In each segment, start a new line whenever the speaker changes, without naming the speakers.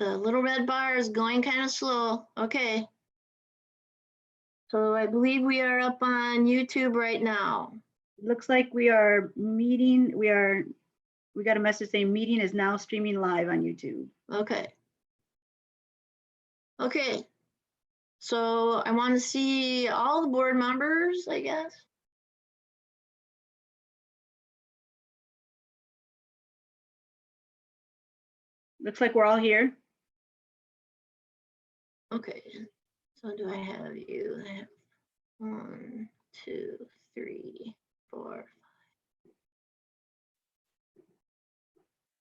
The little red bar is going kind of slow. Okay. So I believe we are up on YouTube right now.
Looks like we are meeting, we got a message saying meeting is now streaming live on YouTube.
Okay. Okay. So I want to see all the board members, I guess.
Looks like we're all here.
Okay. So do I have you? I have 1, 2, 3, 4,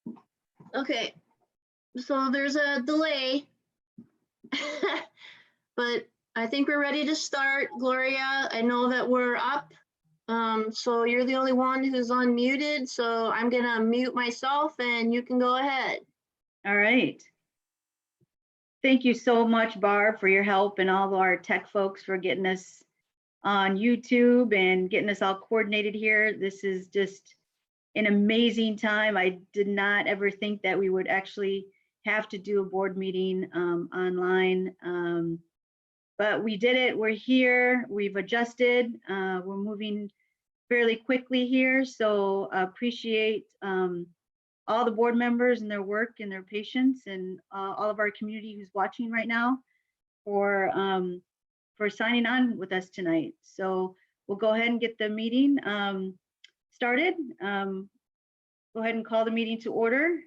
5. Okay. So there's a delay, but I think we're ready to start. Gloria, I know that we're up. So you're the only one who's unmuted. So I'm gonna mute myself and you can go ahead.
All right. Thank you so much, Barb, for your help, and all of our tech folks for getting us on YouTube and getting us all coordinated here. This is just an amazing time. I did not ever think that we would actually have to do a board meeting online, but we did it. We're here. We've adjusted. We're moving fairly quickly here, so appreciate all the board members and their work and their patience, and all of our community who's watching right now for signing on with us tonight. So we'll go ahead and get the meeting started. Go ahead and call the meeting to order.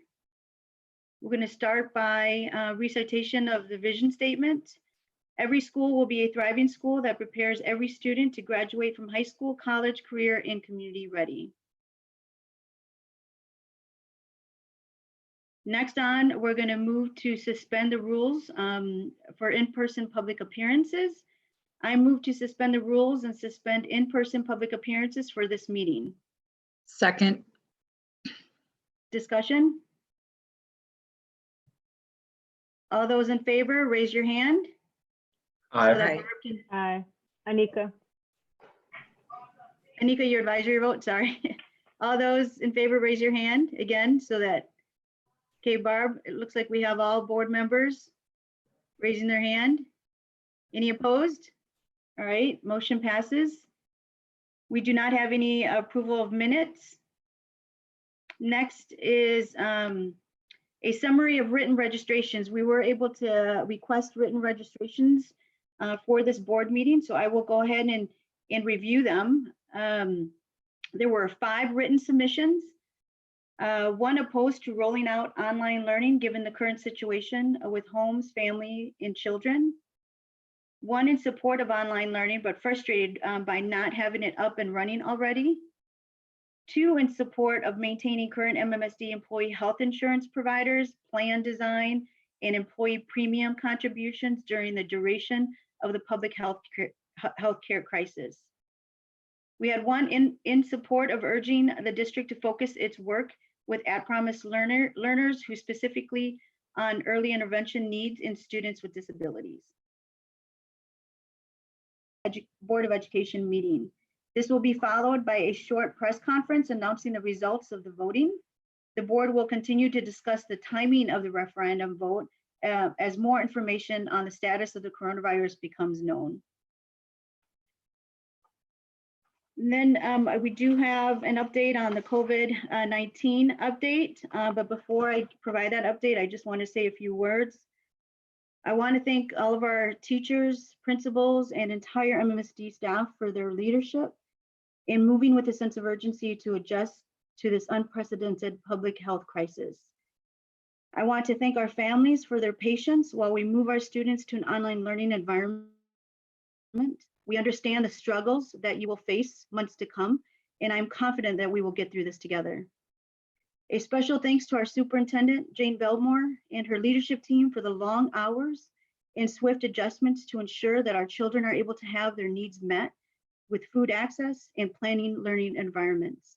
We're going to start by recitation of the vision statement. Every school will be a thriving school that prepares every student to graduate from high school, college, career, and community ready. Next on, we're going to move to suspend the rules for in-person public appearances. I move to suspend the rules and suspend in-person public appearances for this meeting.
Second.
Discussion? All those in favor, raise your hand.
Aye.
So that Barb can-
Aye. Anika.
Anika, your advisory vote, sorry. All those in favor, raise your hand again so that, okay, Barb, it looks like we have all board members raising their hand. Any opposed? All right, motion passes. We do not have any approval of minutes. Next is a summary of written registrations. We were able to request written registrations for this board meeting, so I will go ahead and review them. There were 5 written submissions. 1 opposed to rolling out online learning given the current situation with homes, family, and children. 1 in support of online learning, but frustrated by not having it up and running already. 2 in support of maintaining current MMSD employee health insurance providers, plan design, and employee premium contributions during the duration of the public healthcare crisis. We had 1 in support of urging the district to focus its work with at-promise learners who specifically on early intervention needs in students with disabilities. Board of Education meeting. This will be followed by a short press conference announcing the results of the voting. The board will continue to discuss the timing of the referendum vote as more information on the status of the coronavirus becomes known. And then we do have an update on the COVID-19 update, but before I provide that update, I just want to say a few words. I want to thank all of our teachers, principals, and entire MMSD staff for their leadership in moving with a sense of urgency to adjust to this unprecedented public health crisis. I want to thank our families for their patience while we move our students to an online learning environment. We understand the struggles that you will face months to come, and I'm confident that we will get through this together. A special thanks to our superintendent, Jane Belmore, and her leadership team for the long hours and swift adjustments to ensure that our children are able to have their needs met with food access and planning learning environments.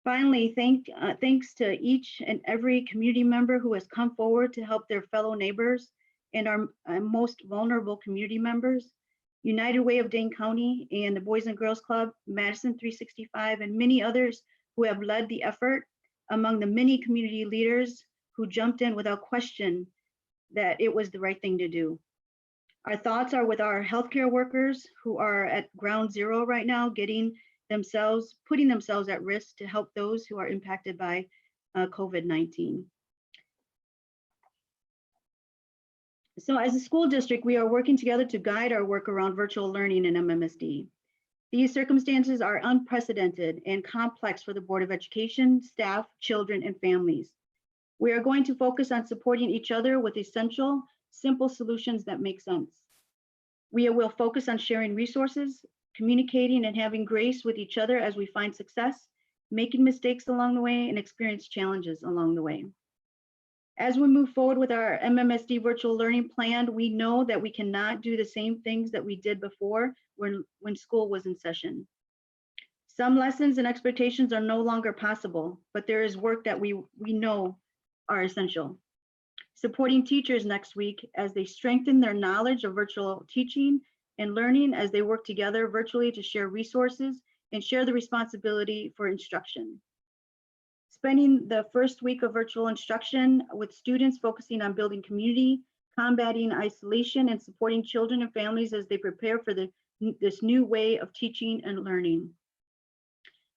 Finally, thanks to each and every community member who has come forward to help their fellow neighbors and our most vulnerable community members, United Way of Dane County and the Boys and Girls Club, Madison 365, and many others who have led the effort among the many community leaders who jumped in without question that it was the right thing to do. Our thoughts are with our healthcare workers who are at ground zero right now, putting themselves at risk to help those who are impacted by COVID-19. So as a school district, we are working together to guide our work around virtual learning in MMSD. These circumstances are unprecedented and complex for the Board of Education, staff, children, and families. We are going to focus on supporting each other with essential, simple solutions that make sense. We will focus on sharing resources, communicating and having grace with each other as we find success, making mistakes along the way, and experience challenges along the way. As we move forward with our MMSD virtual learning plan, we know that we cannot do the same things that we did before when school was in session. Some lessons and expectations are no longer possible, but there is work that we know are essential. Supporting teachers next week as they strengthen their knowledge of virtual teaching and learning as they work together virtually to share resources and share the responsibility for instruction. Spending the first week of virtual instruction with students focusing on building community, combating isolation, and supporting children and families as they prepare for this new way of teaching and learning.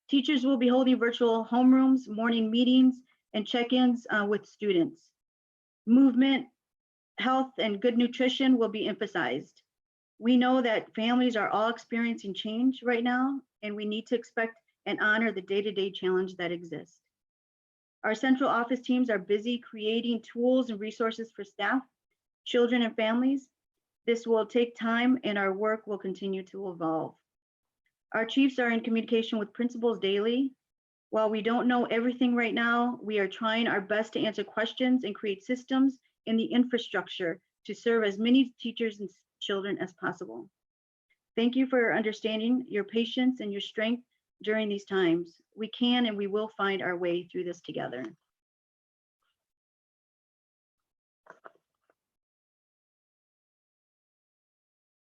Teachers will be holding virtual homerooms, morning meetings, and check-ins with students. Movement, health, and good nutrition will be emphasized. We know that families are all experiencing change right now, and we need to expect and honor the day-to-day challenge that exists. Our central office teams are busy creating tools and resources for staff, children, and families. This will take time, and our work will continue to evolve. Our chiefs are in communication with principals daily. While we don't know everything right now, we are trying our best to answer questions and create systems and the infrastructure to serve as many teachers and children as possible. Thank you for your understanding, your patience, and your strength during these times. We can and we will find our way through this together.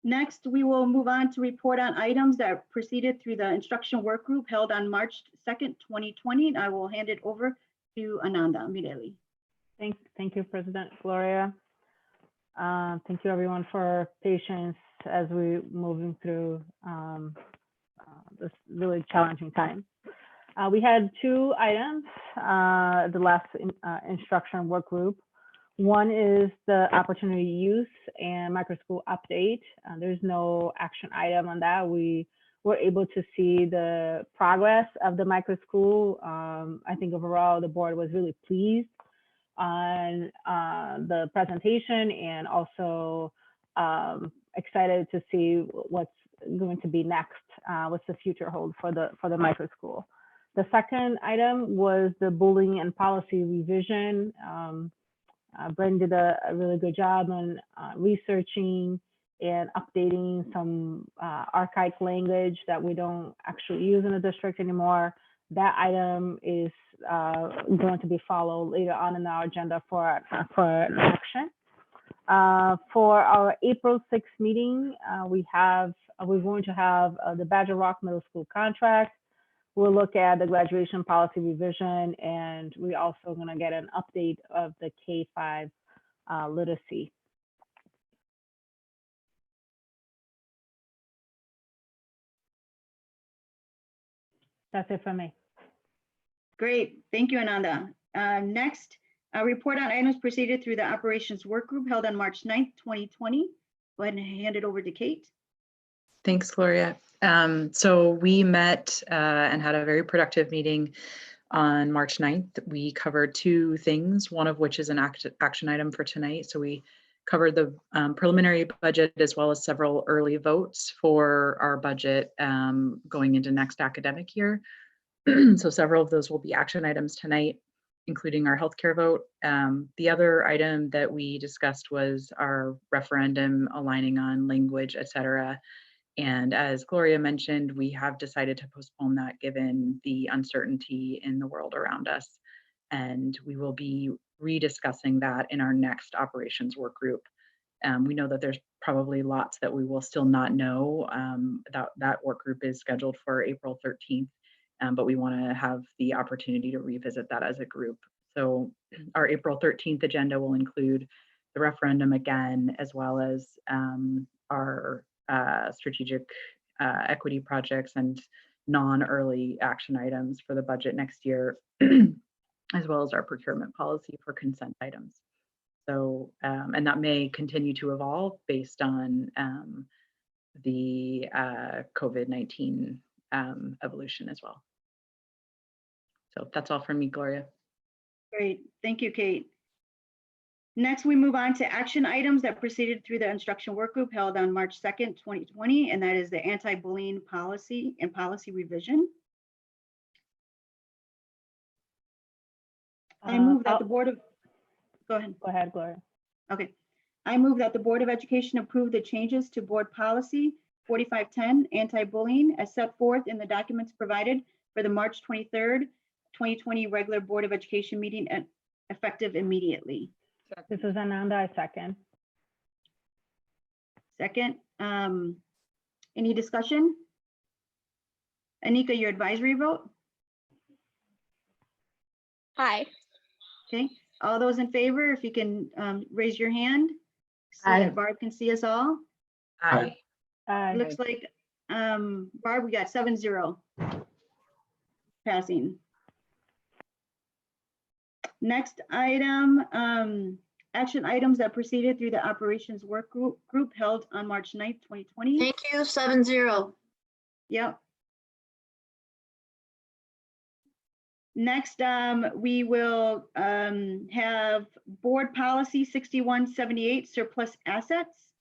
Next, we will move on to report on items that proceeded through the instruction work group held on March 2nd, 2020. And I will hand it over to Ananda immediately.
Thank you, President Gloria. Thank you everyone for patience as we're moving through this really challenging time. We had two items, the last instruction work group. One is the opportunity use and microschool update. There's no action item on that. We were able to see the progress of the microschool. I think overall the board was really pleased on the presentation and also excited to see what's going to be next, what's the future hold for the microschool. The second item was the bullying and policy revision. Bren did a really good job on researching and updating some archaic language that we don't actually use in the district anymore. That item is going to be followed later on in our agenda for an action. For our April 6th meeting, we're going to have the Badger Rock Middle School contract. We'll look at the graduation policy revision, and we're also going to get an update of the K-5 literacy. That's it for me.
Great, thank you, Ananda. Next, a report on items proceeded through the operations work group held on March 9th, 2020. Go ahead and hand it over to Kate.
Thanks, Gloria. So we met and had a very productive meeting on March 9th. We covered two things, one of which is an action item for tonight. So we covered the preliminary budget as well as several early votes for our budget going into next academic year. So several of those will be action items tonight, including our healthcare vote. The other item that we discussed was our referendum aligning on language, et cetera. And as Gloria mentioned, we have decided to postpone that given the uncertainty in the world around us. And we will be rediscussing that in our next operations work group. We know that there's probably lots that we will still not know. That work group is scheduled for April 13th, but we want to have the opportunity to revisit that as a group. So our April 13th agenda will include the referendum again, as well as our strategic equity projects and non-early action items for the budget next year, as well as our procurement policy for consent items. So, and that may continue to evolve based on the COVID-19 evolution as well. So that's all from me, Gloria.
Great, thank you, Kate. Next, we move on to action items that proceeded through the instruction work group held on March 2nd, 2020, and that is the anti-bullying policy and policy revision. I move that the Board of, go ahead.
Go ahead, Gloria.
Okay. I move that the Board of Education approve the changes to Board Policy 4510, anti-bullying, as set forth in the documents provided for the March 23rd, 2020 regular Board of Education meeting and effective immediately.
This is Ananda, I second.
Second, any discussion? Anika, your advisory vote?
Aye.
Okay, all those in favor, if you can raise your hand so
Aye.
that Barb can see us all.
Aye.
Aye.
Looks like, Barb, we got 7-0 passing. Next item, action items that proceeded through the operations work group held on March 9th, 2020.
Thank you, 7-0.
Yep. Next, we will have Board Policy 6178, surplus assets.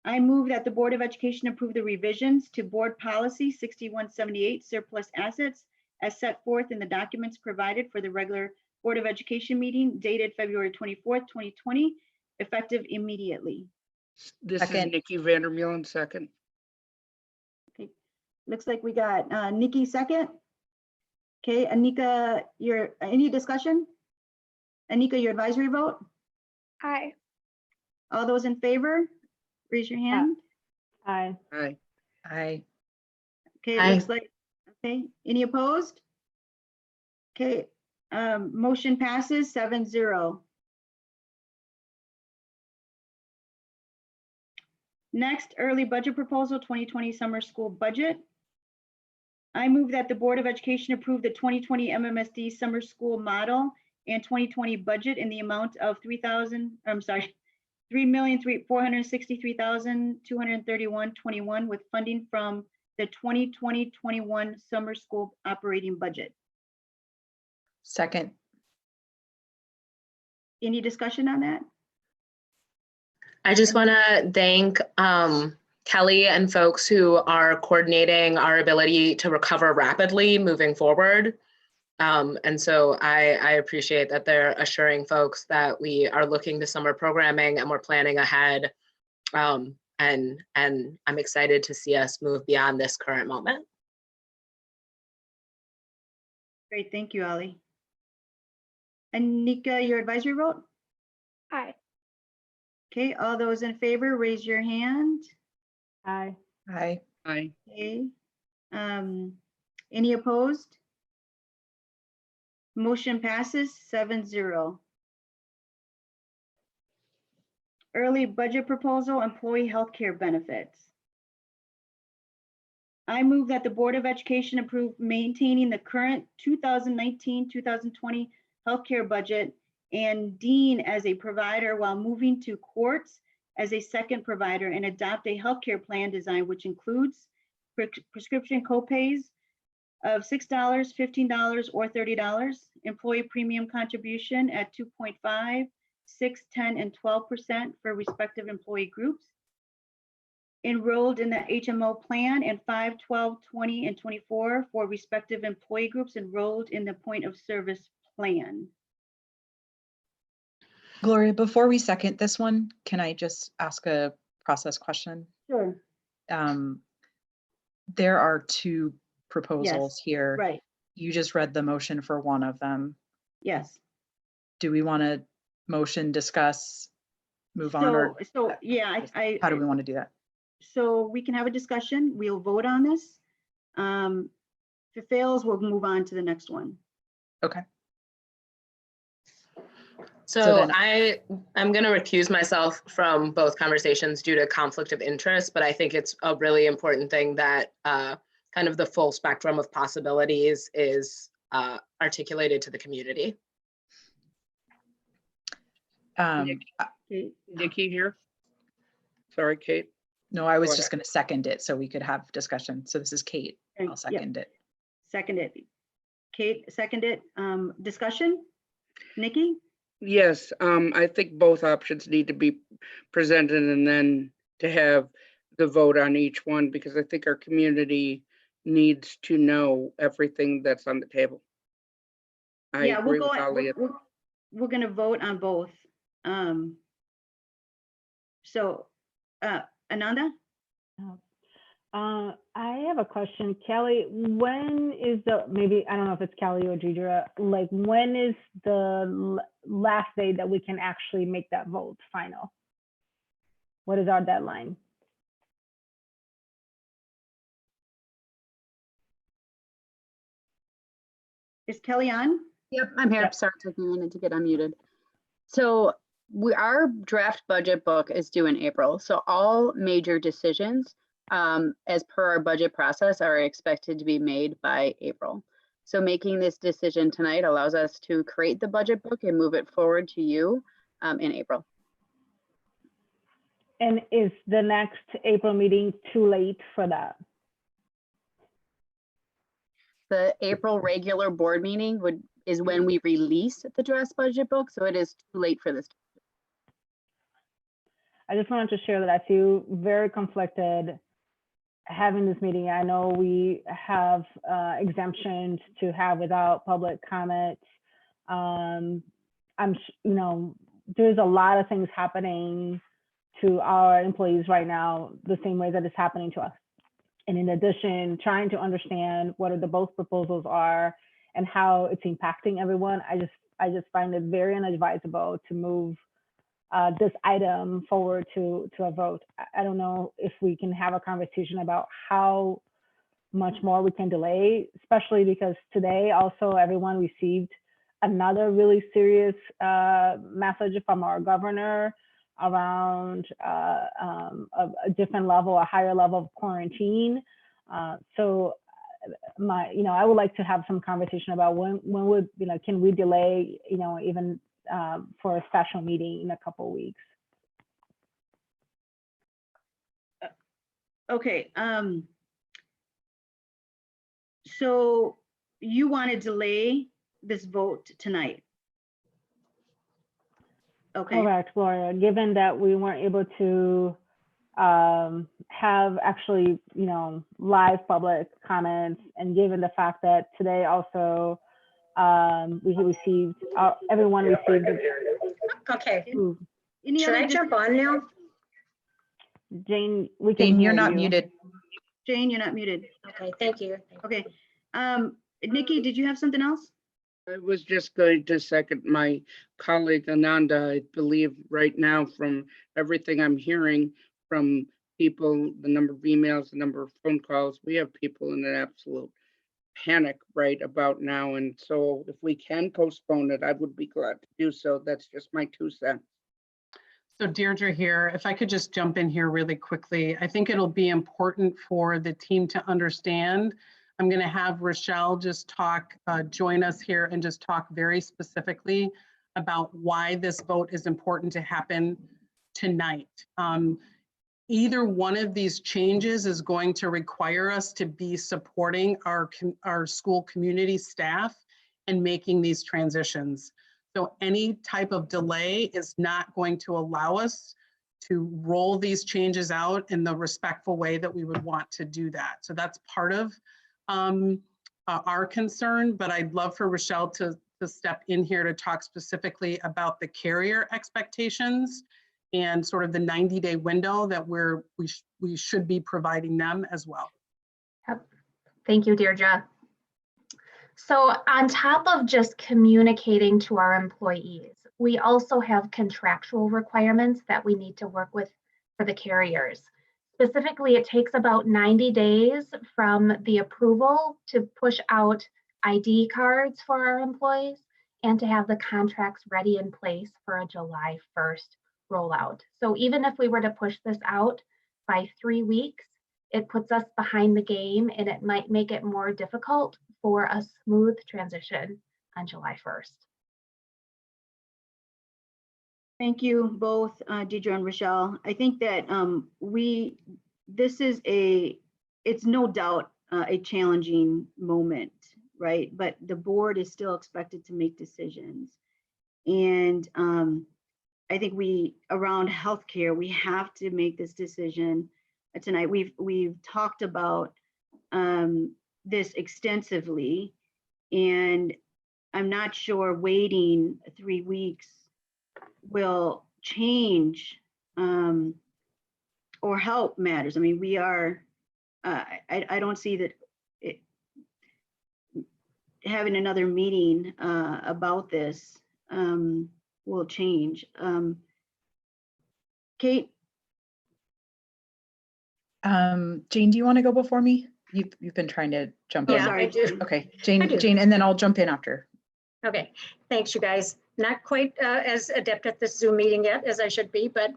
I move that the Board of Education approve the revisions to Board Policy 6178, surplus assets, as set forth in the documents provided for the regular Board of Education meeting dated February 24th, 2020, effective immediately.
This is
Second.
Nikki Vandermeulen, second.
Okay, looks like we got Nikki second. Okay, Anika, any discussion? Anika, your advisory vote?
Aye.
All those in favor, raise your hand.
Aye.
Aye.
Aye.
Okay, it
Aye.
looks like, okay, any opposed? Okay, motion passes 7-0. Next, early budget proposal, 2020 summer school budget. I move that the Board of Education approve the 2020 MMSD summer school model and 2020 budget in the amount of $3,463,231.21 with funding from the 2020-21 summer school operating budget.
Second.
Any discussion on that?
I just want to thank Kelly and folks who are coordinating our ability to recover rapidly moving forward. And so I appreciate that they're assuring folks that we are looking to summer programming and we're planning ahead. And I'm excited to see us move beyond this current moment.
Great, thank you, Ali. Anika, your advisory vote?
Aye.
Okay, all those in favor, raise your hand.
Aye.
Aye.
Aye.
Okay, any opposed? Motion passes 7-0. Early budget proposal, employee healthcare benefits. I move that the Board of Education approve maintaining the current 2019-2020 healthcare budget and Dean as a provider while moving to Quartz as a second provider and adopt a healthcare plan design which includes prescription copays of $6, $15, or $30, employee premium contribution at 2.5, 6, 10, and 12% for respective employee groups, enrolled in the HMO plan, and 5, 12, 20, and 24 for respective employee groups enrolled in the point of service plan.
Gloria, before we second this one, can I just ask a process question?
Sure.
There are two proposals here.
Right,
You just read the motion for one of them.
yes.
Do we want to motion, discuss, move on, or
So, yeah,
how do we want to do that?
so we can have a discussion. We'll vote on this. If it fails, we'll move on to the next one.
Okay.
So
then-
I'm going to recuse myself from both conversations due to conflict of interest, but I think it's a really important thing that kind of the full spectrum of possibilities is articulated to the community.
Okay,
Nikki here. Sorry, Kate.
No, I was
Go
just going to second it so we could have discussion. So this is Kate.
and-
I'll
yep,
second it.
Second it. Kate, second it. Discussion? Nikki?
Yes, I think both options need to be presented and then to have the vote on each one, because I think our community needs to know everything that's on the table. I
Yeah,
agree
we'll
with
go,
Ali.
we're gonna vote on both. So, Ananda?
I have a question, Kelly. When is maybe, I don't know if it's Kelly or Deidre, like when is the last day that we can actually make that vote final? What is our deadline?
Is Kelly on?
Yep, I'm here.
Yep.
Sorry, it took me a minute to get unmuted. So our draft budget book is due in April. So all major decisions, as per our budget process, are expected to be made by April. So making this decision tonight allows us to create the budget book and move it forward to you in April.
And is the next April meeting too late for that?
The April regular board meeting is when we release the draft budget book. So it is too late for this.
I just wanted to share that I feel very conflicted having this meeting. I know we have exemptions to have without public comment. There's a lot of things happening to our employees right now, the same way that it's happening to us. And in addition, trying to understand what the both proposals are and how it's impacting everyone, I just find it very inadvisable to move this item forward to a vote. I don't know if we can have a conversation about how much more we can delay, especially because today also everyone received another really serious message from our governor around a different level, a higher level of quarantine. So I would like to have some conversation about when would, can we delay, even for a special meeting in a couple of weeks.
Okay, so you want to delay this vote tonight? Okay,
Correct, Gloria. Given that we weren't able to have actually, live public comments, and given the fact that today also we received, everyone received.
Okay,
any
should
other
I jump on now?
Jane, we can
Jane, you're
hear
not
you.
muted.
Jane, you're not muted.
Okay, thank you.
Okay, Nikki, did you have something else?
I was just going to second my colleague Ananda. I believe right now, from everything I'm hearing from people, the number of emails, the number of phone calls, we have people in an absolute panic right about now. And so if we can postpone it, I would be glad to do so. That's just my 2 cents.
So Deirdre here, if I could just jump in here really quickly. I think it'll be important for the team to understand. I'm going to have Rochelle just join us here and just talk very specifically about why this vote is important to happen tonight. Either one of these changes is going to require us to be supporting our school community staff and making these transitions. So any type of delay is not going to allow us to roll these changes out in the respectful way that we would want to do that. So that's part of our concern, but I'd love for Rochelle to step in here to talk specifically about the carrier expectations and sort of the 90-day window that we should be providing them as well.
Yep. Thank you, Deirdre. So on top of just communicating to our employees, we also have contractual requirements that we need to work with for the carriers. Specifically, it takes about 90 days from the approval to push out ID cards for our employees. and to have the contracts ready in place for a July 1st rollout. So even if we were to push this out by 3 weeks, it puts us behind the game and it might make it more difficult for a smooth transition on July 1st.
Thank you both, Deidre and Rochelle. I think that it's no doubt a challenging moment, right? But the board is still expected to make decisions. And I think around healthcare, we have to make this decision tonight. We've talked about this extensively, and I'm not sure waiting 3 weeks will change or help matters. I mean, I don't see that having another meeting about this will change. Kate?
Jane, do you want to go before me? You've been trying to jump in.
Yeah, I
do.
Okay,
I do.
Jane, and then I'll jump in after.
Okay, thanks, you guys. Not quite as adept at this Zoom meeting yet as I should be, but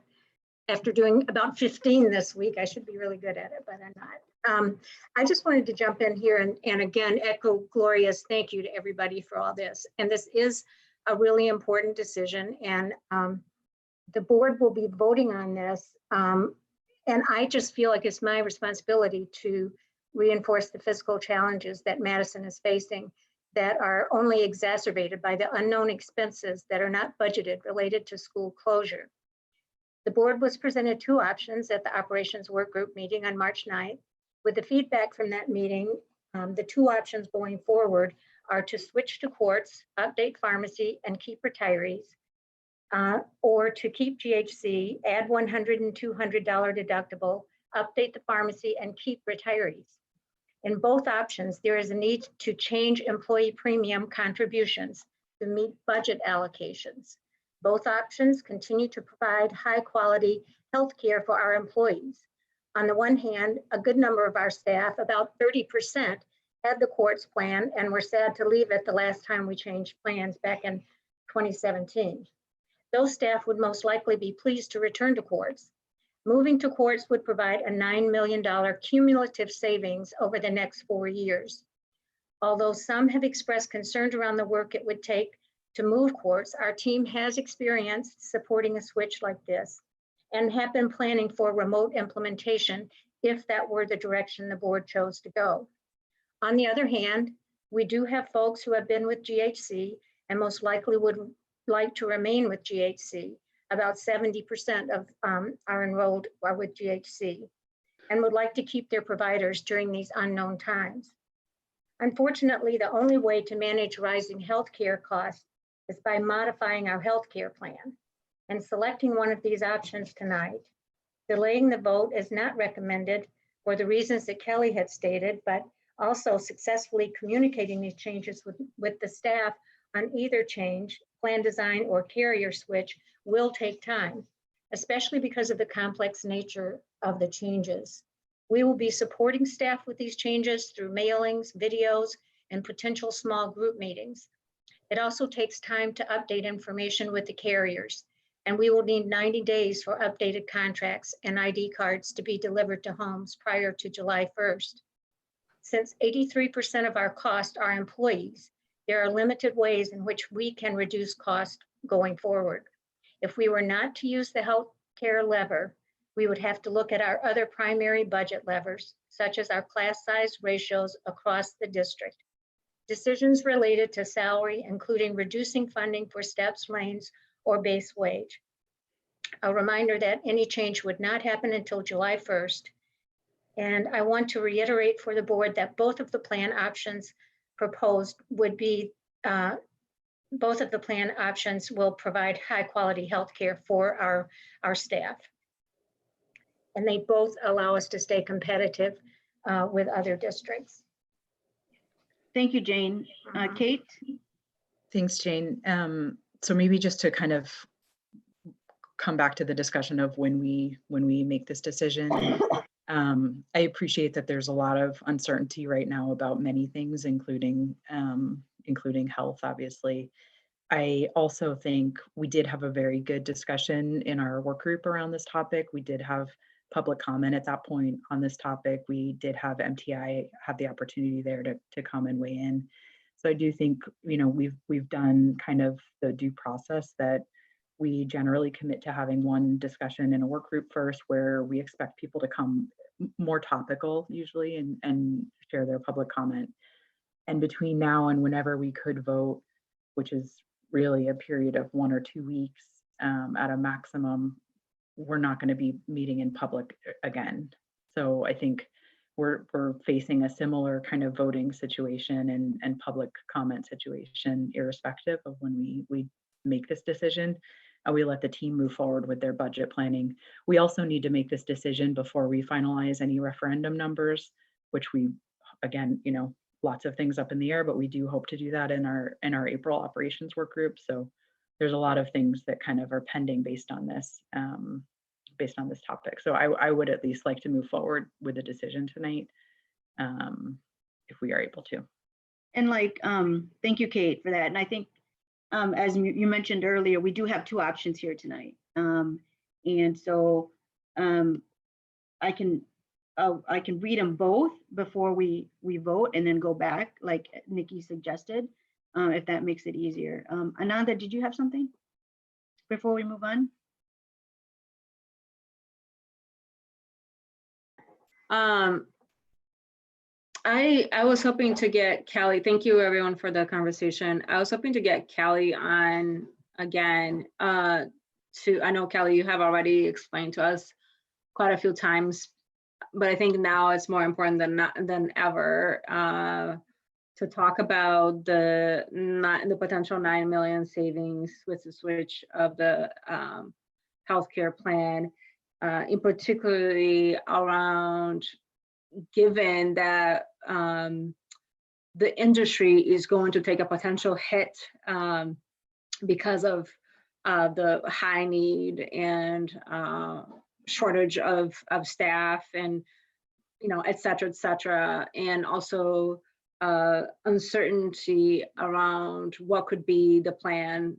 after doing about 15 this week, I should be really good at it, but I'm not. I just wanted to jump in here and again, echo Gloria's thank you to everybody for all this. And this is a really important decision, and the board will be voting on this. And I just feel like it's my responsibility to reinforce the fiscal challenges that Madison is facing that are only exacerbated by the unknown expenses that are not budgeted related to school closure. The board was presented 2 options at the operations work group meeting on March 9th. With the feedback from that meeting, the 2 options going forward are to switch to courts, update pharmacy, and keep retirees, or to keep GHC, add $100 and $200 deductible, update the pharmacy, and keep retirees. In both options, there is a need to change employee premium contributions to meet budget allocations. Both options continue to provide high quality health care for our employees. On the one hand, a good number of our staff, about 30%, had the courts plan and were sad to leave it the last time we changed plans back in 2017. Those staff would most likely be pleased to return to courts. Moving to courts would provide a $9 million cumulative savings over the next 4 years. Although some have expressed concerns around the work it would take to move courts, our team has experienced supporting a switch like this and have been planning for remote implementation if that were the direction the board chose to go. On the other hand, we do have folks who have been with GHC and most likely would like to remain with GHC. About 70% of our enrolled are with GHC and would like to keep their providers during these unknown times. Unfortunately, the only way to manage rising healthcare costs is by modifying our healthcare plan. And selecting one of these options tonight, delaying the vote is not recommended for the reasons that Kelly had stated, but also successfully communicating these changes with the staff on either change, plan design, or carrier switch will take time, especially because of the complex nature of the changes. We will be supporting staff with these changes through mailings, videos, and potential small group meetings. It also takes time to update information with the carriers, and we will need 90 days for updated contracts and ID cards to be delivered to homes prior to July 1st. Since 83% of our costs are employees, there are limited ways in which we can reduce costs going forward. If we were not to use the healthcare lever, we would have to look at our other primary budget levers, such as our class size ratios across the district. Decisions related to salary, including reducing funding for steps, lanes, or base wage. A reminder that any change would not happen until July 1st. And I want to reiterate for the board that both of the plan options proposed would be, both of the plan options will provide high quality health care for our staff. And they both allow us to stay competitive with other districts.
Thank you, Jane. Kate?
Thanks, Jane. So maybe just to kind of come back to the discussion of when we make this decision. I appreciate that there's a lot of uncertainty right now about many things, including health, obviously. I also think we did have a very good discussion in our work group around this topic. We did have public comment at that point on this topic. We did have MTI have the opportunity there to come and weigh in. So I do think, you know, we've done kind of the due process that we generally commit to having one discussion in a work group first, where we expect people to come more topical usually and share their public comment. And between now and whenever we could vote, which is really a period of 1 or 2 weeks at a maximum, we're not going to be meeting in public again. So I think we're facing a similar kind of voting situation and public comment situation, irrespective of when we make this decision. We let the team move forward with their budget planning. We also need to make this decision before we finalize any referendum numbers, which we, again, you know, lots of things up in the air, but we do hope to do that in our April operations work group. So there's a lot of things that kind of are pending based on this topic. So I would at least like to move forward with a decision tonight, if we are able to.
And like, thank you, Kate, for that. And I think, as you mentioned earlier, we do have 2 options here tonight. And so I can read them both before we vote and then go back, like Nikki suggested, if that makes it easier. Ananda, did you have something before we move on?
I was hoping to get Callie, thank you everyone for the conversation. I was hoping to get Callie on again I know Callie, you have already explained to us quite a few times, but I think now it's more important than ever to talk about the potential 9 million savings with the switch of the healthcare plan, in particularly around, given that the industry is going to take a potential hit because of the high need and shortage of staff and, you know, et cetera, and also uncertainty around what could be the plan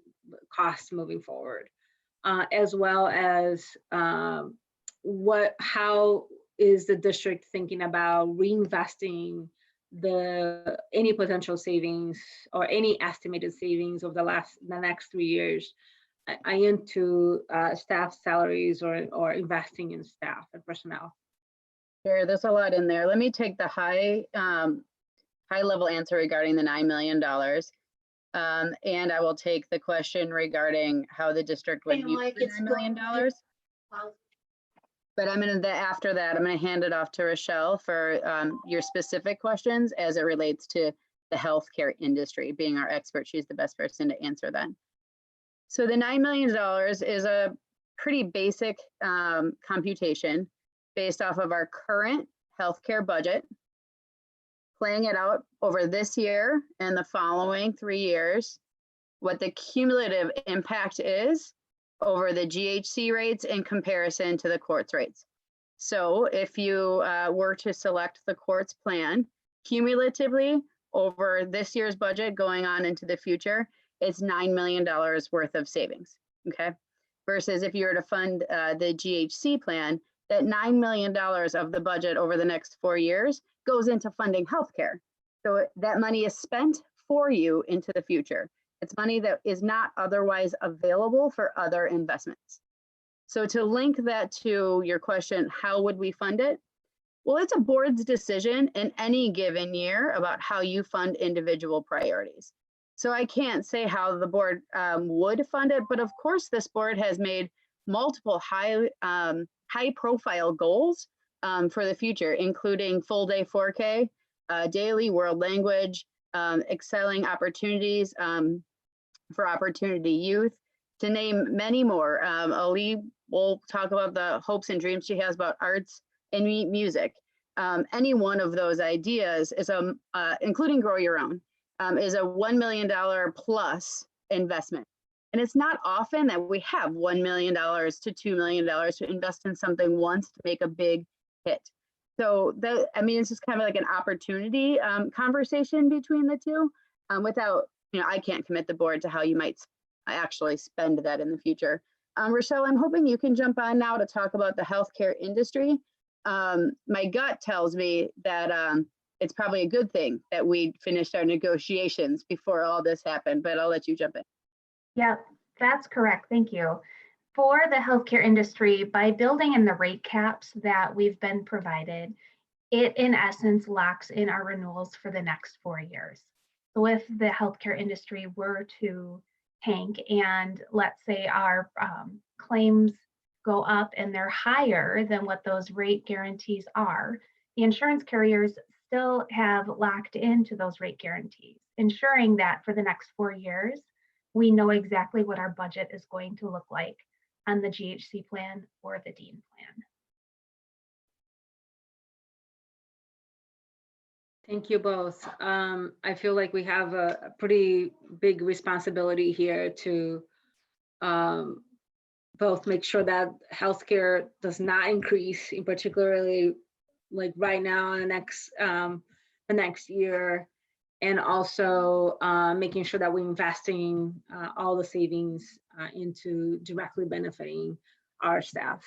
costs moving forward, as well as how is the district thinking about reinvesting any potential savings or any estimated savings over the next 3 years into staff salaries or investing in staff and personnel?
Sure, there's a lot in there. Let me take the high level answer regarding the $9 million. And I will take the question regarding how the district would use the $9 million. But after that, I'm gonna hand it off to Rochelle for your specific questions as it relates to the healthcare industry. Being our expert, she's the best person to answer that. So the $9 million is a pretty basic computation based off of our current healthcare budget, playing it out over this year and the following 3 years, what the cumulative impact is over the GHC rates in comparison to the courts rates. So if you were to select the courts plan, cumulatively over this year's budget going on into the future, it's $9 million worth of savings, okay? Versus if you were to fund the GHC plan, that $9 million of the budget over the next 4 years goes into funding healthcare. So that money is spent for you into the future. It's money that is not otherwise available for other investments. So to link that to your question, how would we fund it? Well, it's a board's decision in any given year about how you fund individual priorities. So I can't say how the board would fund it, but of course this board has made multiple high profile goals for the future, including full day 4K, daily world language, excelling opportunities for opportunity youth, to name many more. Ali will talk about the hopes and dreams she has about arts and music. Any one of those ideas is including Grow Your Own, is a $1 million plus investment. And it's not often that we have $1 million to $2 million to invest in something once to make a big hit. So it's just kind of like an opportunity conversation between the two without I can't commit the board to how you might actually spend that in the future. Rochelle, I'm hoping you can jump on now to talk about the healthcare industry. My gut tells me that it's probably a good thing that we finished our negotiations before all this happened, but I'll let you jump in.
Yeah, that's correct. Thank you. For the healthcare industry, by building in the rate caps that we've been provided, it in essence locks in our renewals for the next 4 years. So if the healthcare industry were to tank and let's say our claims go up and they're higher than what those rate guarantees are, the insurance carriers still have locked into those rate guarantees, ensuring that for the next 4 years, we know exactly what our budget is going to look like on the GHC plan or the Dean plan.
Thank you both. I feel like we have a pretty big responsibility here to both make sure that healthcare does not increase, in particularly like right now in the next year, and also making sure that we're investing all the savings into directly benefiting our staff.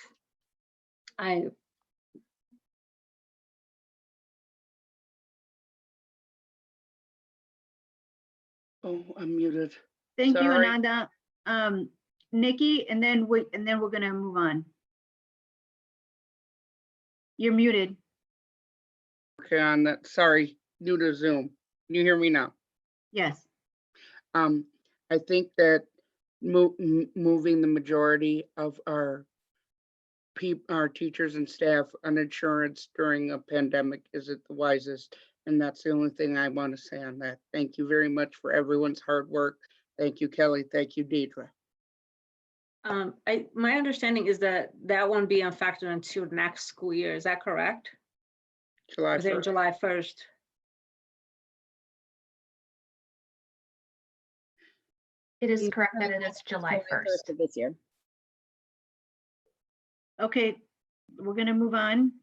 Oh, I'm muted.
Thank you,
Sorry.
Ananda. Nikki, and then we're gonna move on. You're muted.
Okay, on that, sorry, new to Zoom. Can you hear me now?
Yes.
I think that moving the majority of our teachers and staff on insurance during a pandemic isn't the wisest. And that's the only thing I want to say on that. Thank you very much for everyone's hard work. Thank you, Kelly. Thank you, Deidre.
My understanding is that that won't be a factor until next school year. Is that correct?
July
Is it
1st.
July 1st?
It is correct that it is July 1st.
Of this year.
Okay, we're gonna move on.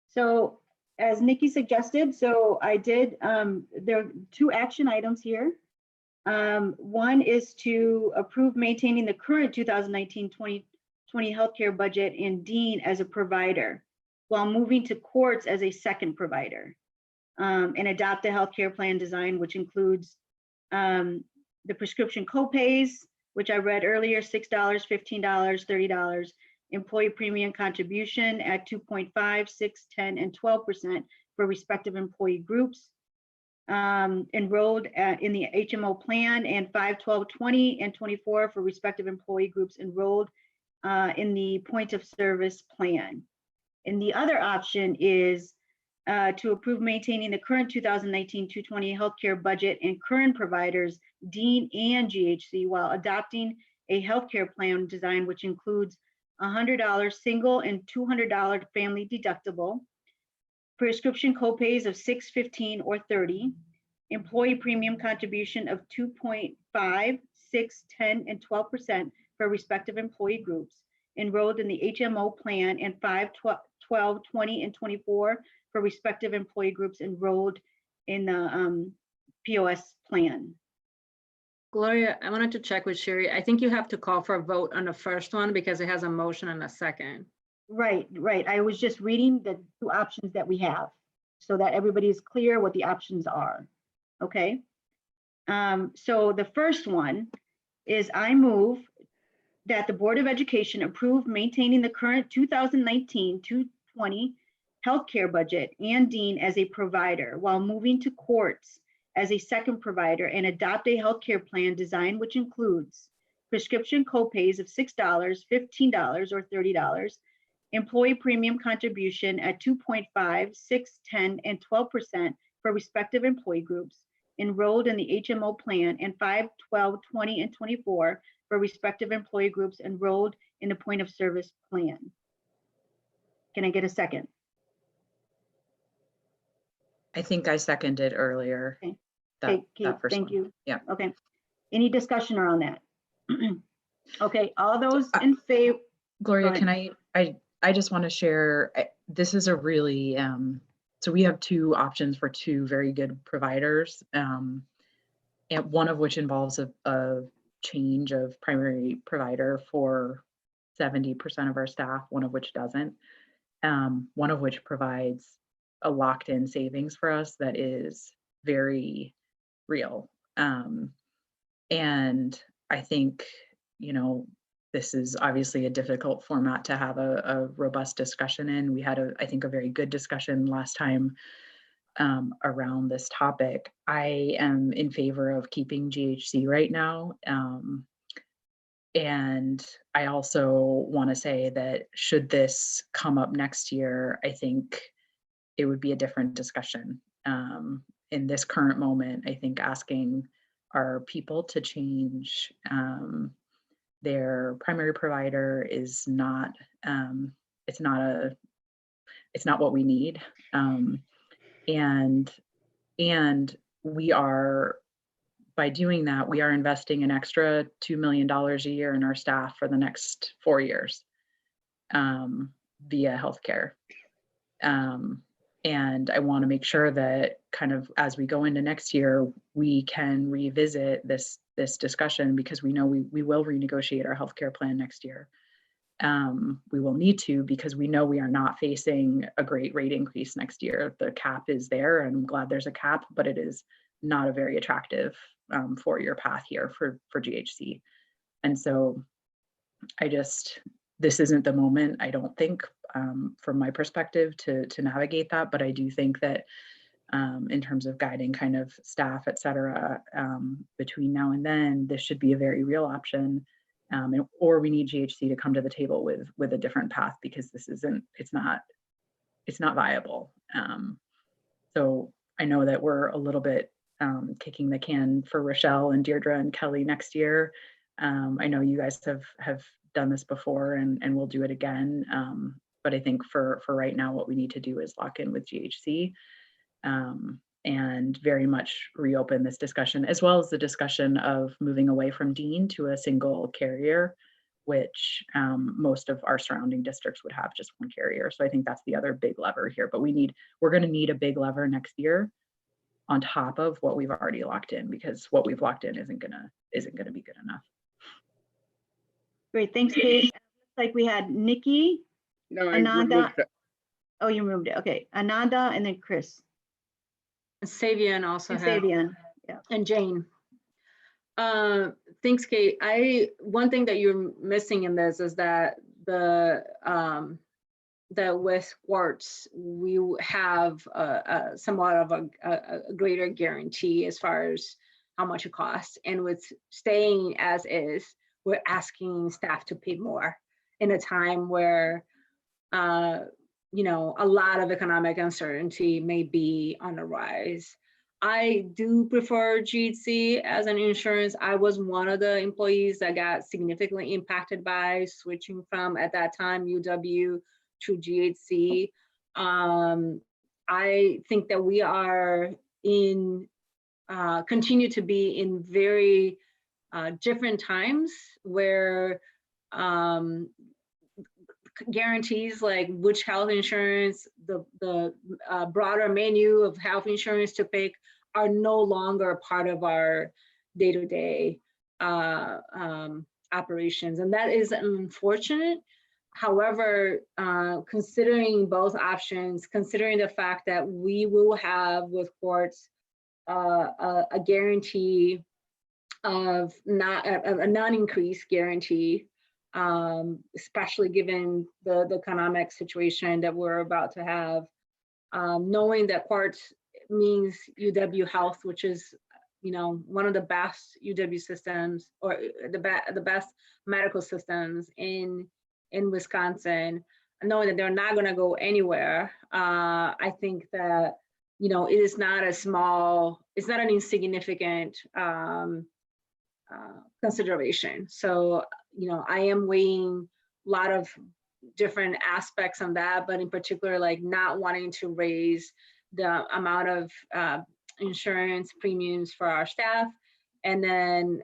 So as Nikki suggested, so I did, there are 2 action items here. One is to approve maintaining the current 2019-2020 healthcare budget and Dean as a provider while moving to courts as a second provider, and adopt the healthcare plan design, which includes the prescription copays, which I read earlier, $6, $15, $30, employee premium contribution at 2.5, 6, 10, and 12% for respective employee groups enrolled in the HMO plan, and 5, 12, 20, and 24 for respective employee groups enrolled in the point of service plan. And the other option is to approve maintaining the current 2019-2020 healthcare budget and current providers, Dean and GHC, while adopting a healthcare plan design which includes $100 single and $200 family deductible, prescription copays of 6, 15, or 30, employee premium contribution of 2.5, 6, 10, and 12% for respective employee groups enrolled in the HMO plan, and 5, 12, 20, and 24 for respective employee groups enrolled in the POS plan.
Gloria, I wanted to check with Sherry. I think you have to call for a vote on the first one because it has a motion and a second.
Right. I was just reading the 2 options that we have so that everybody is clear what the options are. Okay. So the first one is I move that the Board of Education approve maintaining the current 2019-2020 healthcare budget and Dean as a provider while moving to courts as a second provider, and adopt a healthcare plan design which includes prescription copays of $6, $15, or $30, employee premium contribution at 2.5, 6, 10, and 12% for respective employee groups enrolled in the HMO plan, and 5, 12, 20, and 24 for respective employee groups enrolled in the point of service plan. Can I get a second?
I think I seconded earlier.
Okay.
That
Okay,
first
thank
one.
you.
Yeah.
Okay. Any discussion around that? Okay, all those in favor?
Gloria,
Go
can I just want to share, this is a really, so we have 2 options for 2 very good providers. and one of which involves a change of primary provider for 70% of our staff, one of which doesn't, one of which provides a locked-in savings for us that is very real. And I think, you know, this is obviously a difficult format to have a robust discussion in. We had, I think, a very good discussion last time around this topic. I am in favor of keeping GHC right now. And I also want to say that should this come up next year, I think it would be a different discussion. In this current moment, I think asking our people to change their primary provider is not, it's not what we need. And we are, by doing that, we are investing an extra $2 million a year in our staff for the next 4 years via healthcare. And I want to make sure that kind of as we go into next year, we can revisit this discussion, because we know we will renegotiate our healthcare plan next year. We will need to, because we know we are not facing a great rate increase next year. The cap is there, and I'm glad there's a cap, but it is not a very attractive 4-year path here for GHC. And so this isn't the moment, I don't think, from my perspective, to navigate that. But I do think that in terms of guiding kind of staff, et cetera, between now and then, this should be a very real option. Or we need GHC to come to the table with a different path, because it's not viable. So I know that we're a little bit kicking the can for Rochelle and Deirdre and Kelly next year. I know you guys have done this before, and we'll do it again. But I think for right now, what we need to do is lock in with GHC and very much reopen this discussion, as well as the discussion of moving away from Dean to a single carrier, which most of our surrounding districts would have just one carrier. So I think that's the other big lever here. But we're going to need a big lever next year on top of what we've already locked in, because what we've locked in isn't gonna be good enough.
Great, thanks, Kate. Looks like we had Nikki,
No, I
Ananda.
removed it.
Oh, you removed it. Okay, Ananda, and then Chris.
Savian also
And
had,
Savian.
and Jane. Thanks, Kate. One thing that you're missing in this is that that with Quartz, we have somewhat of a greater guarantee as far as how much it costs. And with staying as is, we're asking staff to pay more in a time where, you know, a lot of economic uncertainty may be on the rise. I do prefer GHC as an insurance. I was one of the employees that got significantly impacted by switching from, at that time, UW to GHC. I think that we are continue to be in very different times where guarantees like which health insurance, the broader menu of health insurance to pick are no longer part of our day-to-day operations. And that is unfortunate. However, considering both options, considering the fact that we will have with Quartz a guarantee of a non-increase guarantee, especially given the economic situation that we're about to have, knowing that Quartz means UW Health, which is, you know, one of the best UW systems, or the best medical systems in Wisconsin, knowing that they're not going to go anywhere. I think that, you know, it is not a small, it's not an insignificant consideration. So, you know, I am weighing a lot of different aspects on that, but in particular, like not wanting to raise the amount of insurance premiums for our staff, and then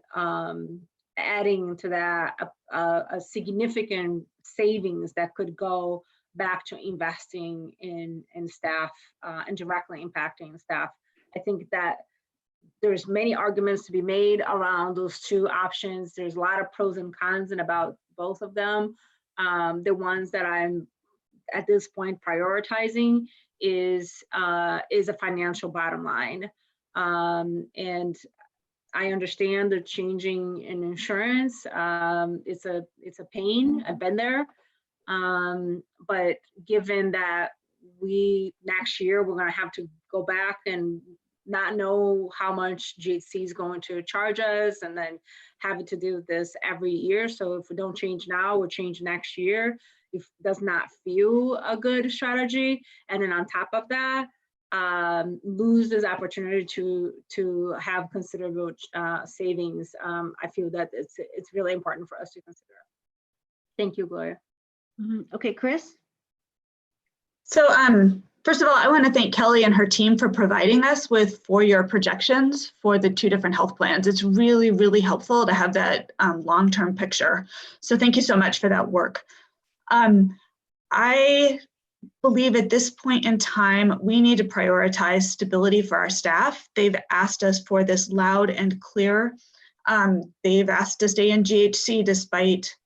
adding to that a significant savings that could go back to investing in staff and directly impacting staff. I think that there's many arguments to be made around those two options. There's a lot of pros and cons and about both of them. The ones that I'm at this point prioritizing is a financial bottom line. And I understand the changing in insurance. It's a pain. I've been there. But given that next year we're going to have to go back and not know how much GHC is going to charge us, and then having to do this every year. So if we don't change now, we'll change next year. It does not feel a good strategy. And then on top of that, lose this opportunity to have considerable savings. I feel that it's really important for us to consider. Thank you, Gloria.
Okay, Chris?
So first of all, I want to thank Kelly and her team for providing us with 4-year projections for the 2 different health plans. It's really, really helpful to have that long-term picture. So thank you so much for that work. I believe at this point in time, we need to prioritize stability for our staff. They've asked us for this loud and clear. They've asked to stay in GHC despite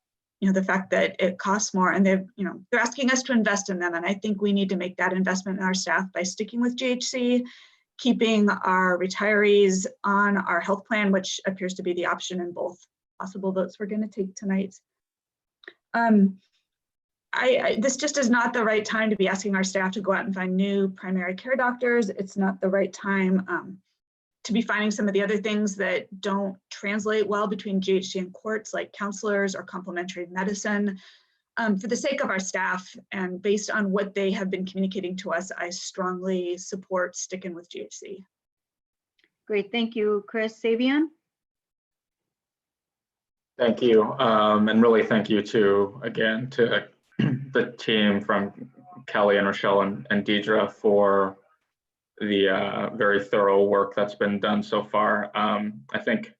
the fact that it costs more, and they're asking us to invest in them. And I think we need to make that investment in our staff by sticking with GHC, keeping our retirees on our health plan, which appears to be the option in both possible votes we're going to take tonight. This just is not the right time to be asking our staff to go out and find new primary care doctors. It's not the right time to be finding some of the other things that don't translate well between GHC and courts, like counselors or complementary medicine. For the sake of our staff and based on what they have been communicating to us, I strongly support sticking with GHC.
Great, thank you, Chris. Savion?
Thank you, and really thank you again to the team from Kelly and Rochelle and Deidre for the very thorough work that's been done so far. I think,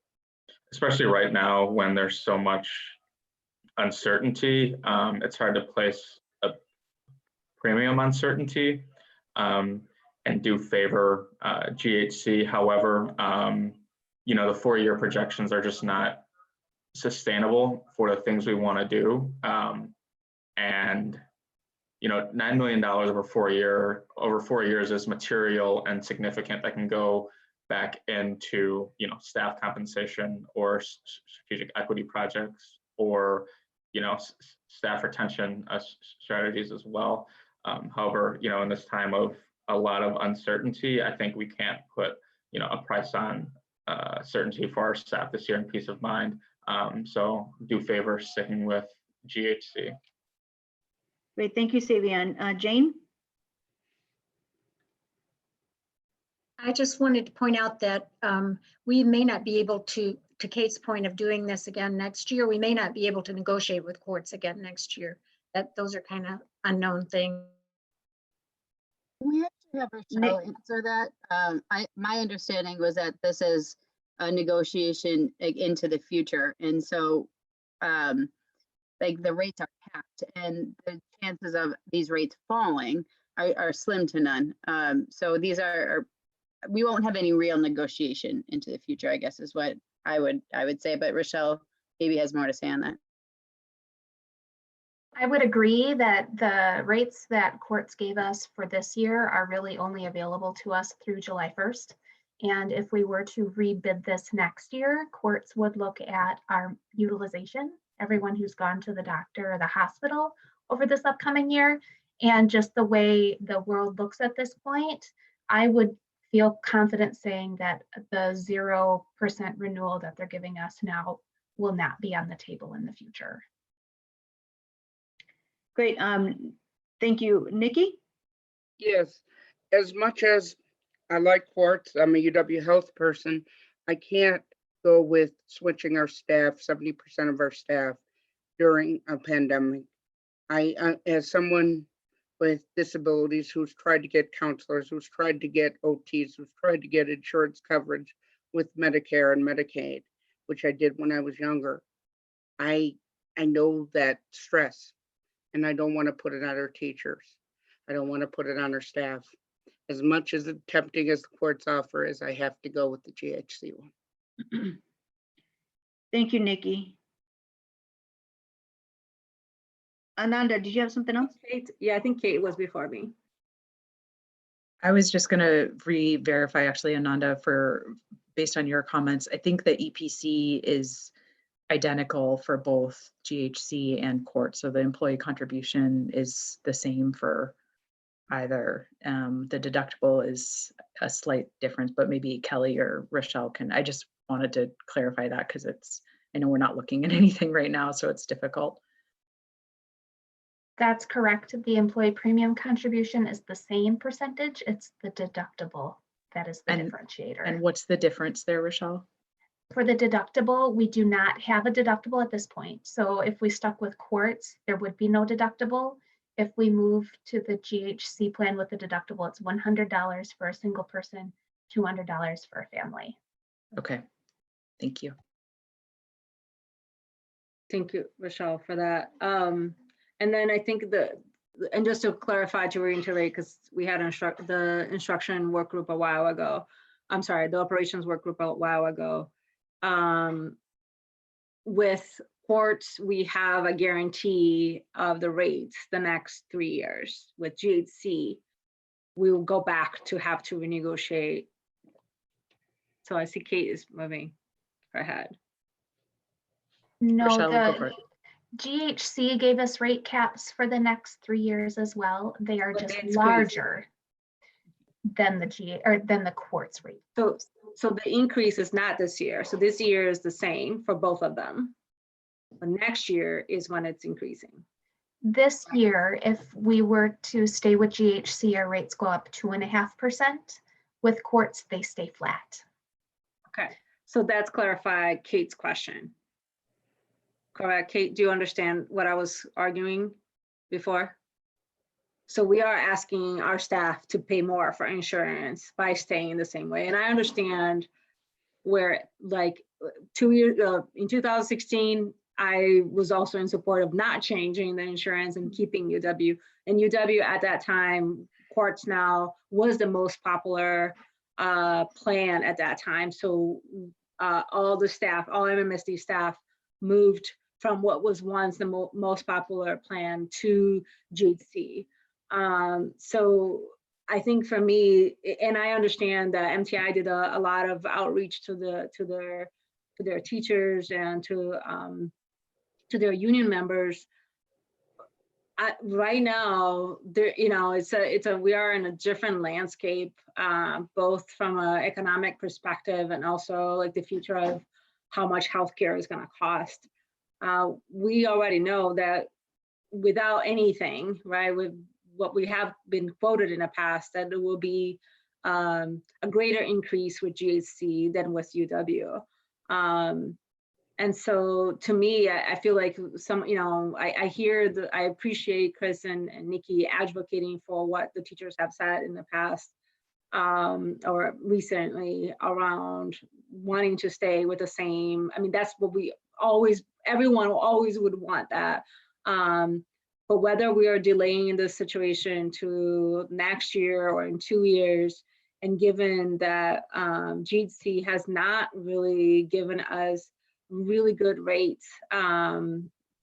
especially right now when there's so much uncertainty, it's hard to place a premium on certainty and do favor GHC. However, the 4-year projections are just not sustainable for the things we want to do. And $9 million over 4 years is material and significant that can go back into staff compensation or strategic equity projects or staff retention strategies as well. However, in this time of a lot of uncertainty, I think we can't put a price on certainty for our staff this year and peace of mind. So do favor sticking with GHC.
Great, thank you, Savion. Jane?
I just wanted to point out that we may not be able to Kate's point of doing this again next year, we may not be able to negotiate with courts again next year. Those are kind of unknown things.
We actually have Rochelle answer that. My understanding was that this is a negotiation into the future, and so the rates are capped, and the chances of these rates falling are slim to none. So these we won't have any real negotiation into the future, I guess is what I would say. But Rochelle maybe has more to say on that.
I would agree that the rates that courts gave us for this year are really only available to us through July 1st. And if we were to rebid this next year, courts would look at our utilization, everyone who's gone to the doctor or the hospital over this upcoming year. And just the way the world looks at this point, I would feel confident saying that the 0% renewal that they're giving us now will not be on the table in the future.
Great, thank you. Nikki?
Yes, as much as I like courts, I'm a UW Health person, I can't go with switching our staff, 70% of our staff during a pandemic. I as someone with disabilities who's tried to get counselors, who's tried to get OTs, who's tried to get insurance coverage with Medicare and Medicaid, which I did when I was younger, I know that stress, and I don't want to put it on our teachers. I don't want to put it on our staff. as much as tempting as the courts offer is, I have to go with the GHC one.
Thank you, Nikki. Ananda, did you have something else?
Kate, yeah, I think Kate was before me.
I was just going to re-verify actually, Ananda, based on your comments. I think the EPC is identical for both GHC and court. So the employee contribution is the same for either. The deductible is a slight difference, but maybe Kelly or Rochelle can, I just wanted to clarify that because I know we're not looking at anything right now, so it's difficult.
That's correct. The employee premium contribution is the same percentage. It's the deductible that is the differentiator.
And what's the difference there, Rochelle?
For the deductible, we do not have a deductible at this point. So if we stuck with courts, there would be no deductible. If we move to the GHC plan with the deductible, it's $100 for a single person, $200 for a family.
Okay, thank you.
Thank you, Rochelle, for that. And then I think and just to clarify, to reiterate, because we had the instruction work group a while ago. I'm sorry, the operations work group a while ago. With courts, we have a guarantee of the rates the next 3 years. With GHC, we will go back to have to renegotiate. So I see Kate is moving her head.
No,
Rochelle, go for
the
it.
GHC gave us rate caps for the next 3 years as well. They are
But
just
that's crazy.
larger than the courts rate.
So the increase is not this year. So this year is the same for both of them. But next year is when it's increasing.
This year, if we were to stay with GHC, our rates go up 2.5%. With courts, they stay flat.
Okay, so that's clarified Kate's question. Correct, Kate, do you understand what I was arguing before? So we are asking our staff to pay more for insurance by staying the same way. And I understand where, like, 2 years, in 2016, I was also in support of not changing the insurance and keeping UW. And UW at that time, Quartz now, was the most popular plan at that time. So all the staff, all MMSD staff moved from what was once the most popular plan to GHC. So I think for me, and I understand that MTI did a lot of outreach to their teachers and to their union members. Right now, we are in a different landscape, both from an economic perspective and also like the future of how much healthcare is going to cost. We already know that without anything, right, with what we have been quoted in the past, that there will be a greater increase with GHC than with UW. And so to me, I feel like I appreciate Chris and Nikki advocating for what the teachers have said in the past or recently around wanting to stay with the same. I mean, that's what everyone always would want that. But whether we are delaying the situation to next year or in 2 years, and given that GHC has not really given us really good rates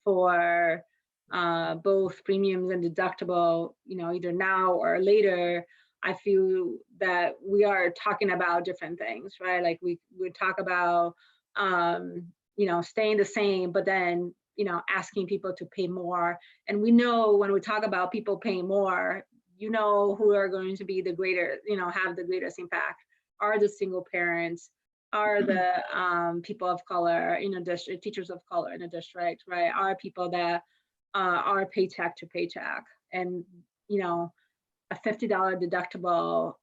for both premiums and deductible, either now or later, I feel that we are talking about different things, right? Like we talk about, staying the same, but then, asking people to pay more. And we know when we talk about people paying more, who are going to be the greater, have the greatest impact are the single parents, are the people of color in a district, teachers of color in a district, right? Are people that are paycheck to paycheck. And, a $50 deductible,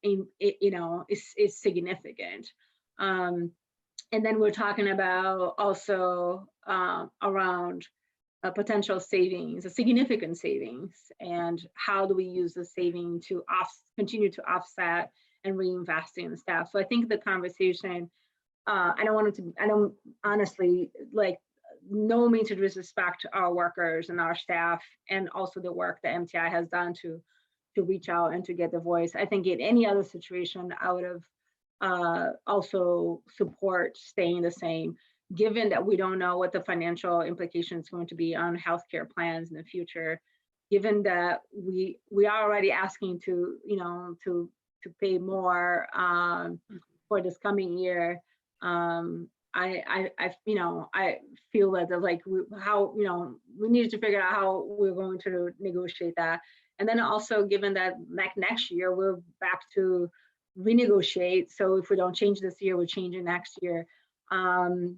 is significant. And then we're talking about also around potential savings, a significant savings, and how do we use the saving to continue to offset and reinvest in staff. So I think the conversation, I don't honestly, like, no means to disrespect our workers and our staff, and also the work that MTI has done to to reach out and to get the voice. I think in any other situation, I would have also support staying the same, given that we don't know what the financial implication is going to be on healthcare plans in the future, given that we are already asking to, you know, to pay more for this coming year. You know, I feel that like how, you know, we needed to figure out how we're going to negotiate that. And then also given that next year, we're back to renegotiate. So if we don't change this year, we're changing next year. And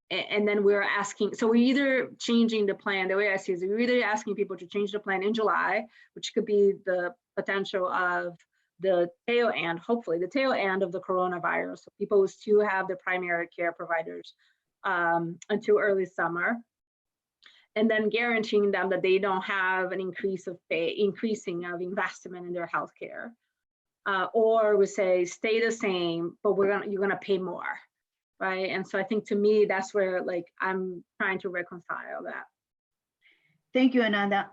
then we're asking, so we're either changing the plan, the way I see it is we're either asking people to change the plan in July, which could be the potential of the tail end, hopefully the tail end of the coronavirus. So people still have their primary care providers until early summer. And then guaranteeing them that they don't have an increasing of investment in their healthcare. Or we say, stay the same, but you're gonna pay more, right? And so I think to me, that's where like I'm trying to reconcile that.
Thank you, Ananda.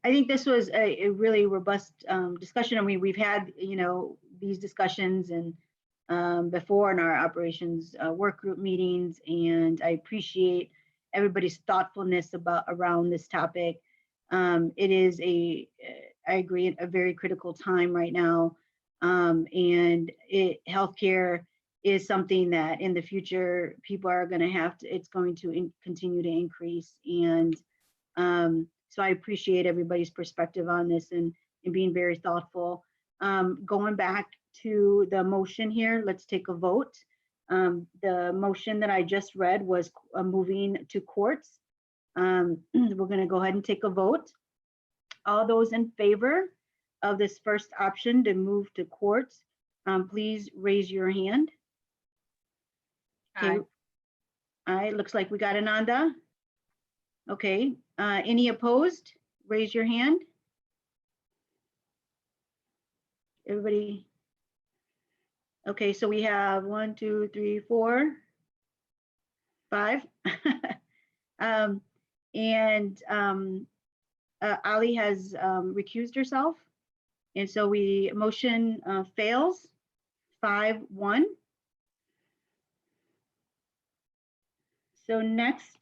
I think this was a really robust discussion. I mean, we've had, you know, these discussions and before in our operations work group meetings, and I appreciate everybody's thoughtfulness around this topic. It is I agree, a very critical time right now, and healthcare is something that in the future people are going to have to. It's going to continue to increase, and so I appreciate everybody's perspective on this and being very thoughtful. Going back to the motion here, let's take a vote. The motion that I just read was moving to courts. We're going to go ahead and take a vote. All those in favor of this first option to move to courts, please raise your hand. Okay. Aye, looks like we got Ananda. Okay, any opposed? Raise your hand. Everybody. Okay, so we have 1, 2, 3, 4, 5. Ali has recused herself. And so motion fails 5-1. So next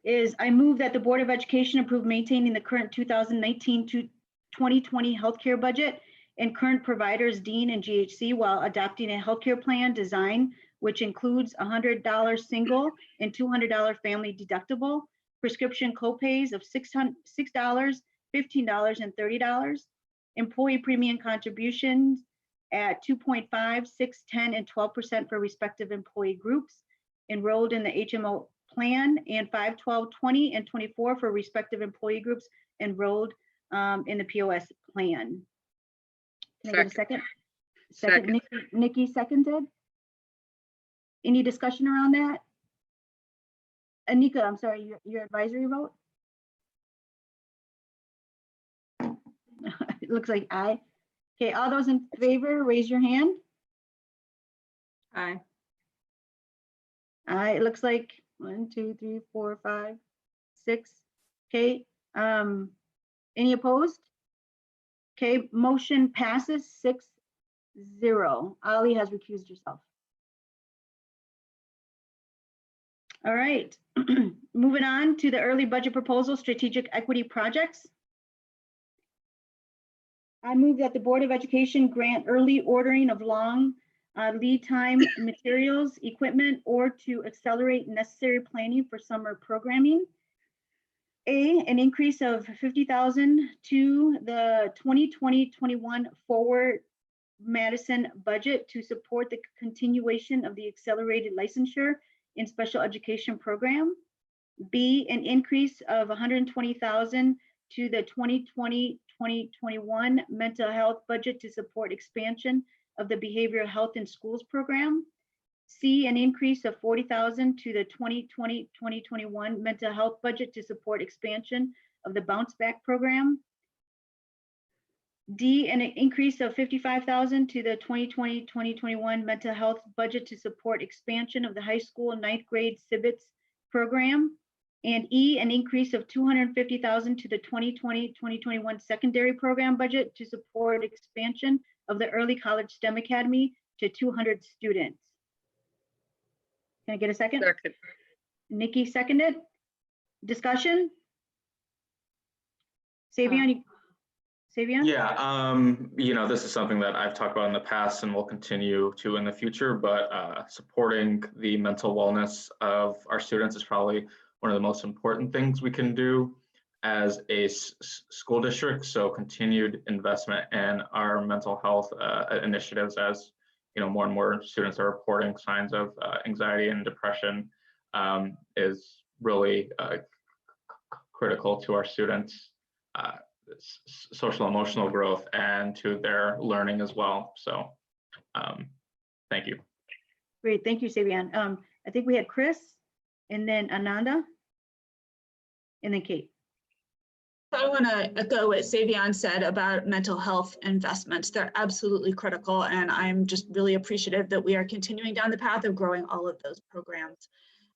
is I move that the Board of Education approve maintaining the current 2019 to 2020 healthcare budget and current providers, Dean and GHC, while adopting a healthcare plan design, which includes $100 single and $200 family deductible, prescription copays of $6, $15, and $30, employee premium contributions at 2.5, 6, 10, and 12% for respective employee groups enrolled in the HMO plan, and 5, 12, 20, and 24 for respective employee groups enrolled in the POS plan. Can I get a second? Second. Nikki seconded. Any discussion around that? Anika, I'm sorry, your advisory vote? It looks like aye. Okay, all those in favor, raise your hand.
Aye.
Aye, it looks like 1, 2, 3, 4, 5, 6. Okay, any opposed? Okay, motion passes 6-0. Ali has recused herself. All right, moving on to the early budget proposal, strategic equity projects. I move that the Board of Education grant early ordering of long lead time materials, equipment, or to accelerate necessary planning for summer programming. An increase of $50,000 to the 2020-21 Forward Madison budget to support the continuation of the accelerated licensure in special education program. B, an increase of $120,000 to the 2020-2021 mental health budget to support expansion of the behavioral health in schools program. C, an increase of $40,000 to the 2020-2021 mental health budget to support expansion of the Bounce Back program. D, an increase of $55,000 to the 2020-2021 mental health budget to support expansion of the high school 9th grade CBITS program. And E, an increase of $250,000 to the 2020-2021 secondary program budget to support expansion of the Early College STEM Academy to 200 students. Can I get a second?
Second.
Nikki seconded. Discussion? Savion? Savion?
Yeah, this is something that I've talked about in the past and will continue to in the future, but supporting the mental wellness of our students is probably one of the most important things we can do as a school district. So continued investment in our mental health initiatives, as more and more students are reporting signs of anxiety and depression, is really critical to our students' social emotional growth and to their learning as well. So thank you.
Great, thank you, Savion. I think we had Chris and then Ananda and then Kate.
I want to echo what Savion said about mental health investments. They're absolutely critical, and I'm just really appreciative that we are continuing down the path of growing all of those programs.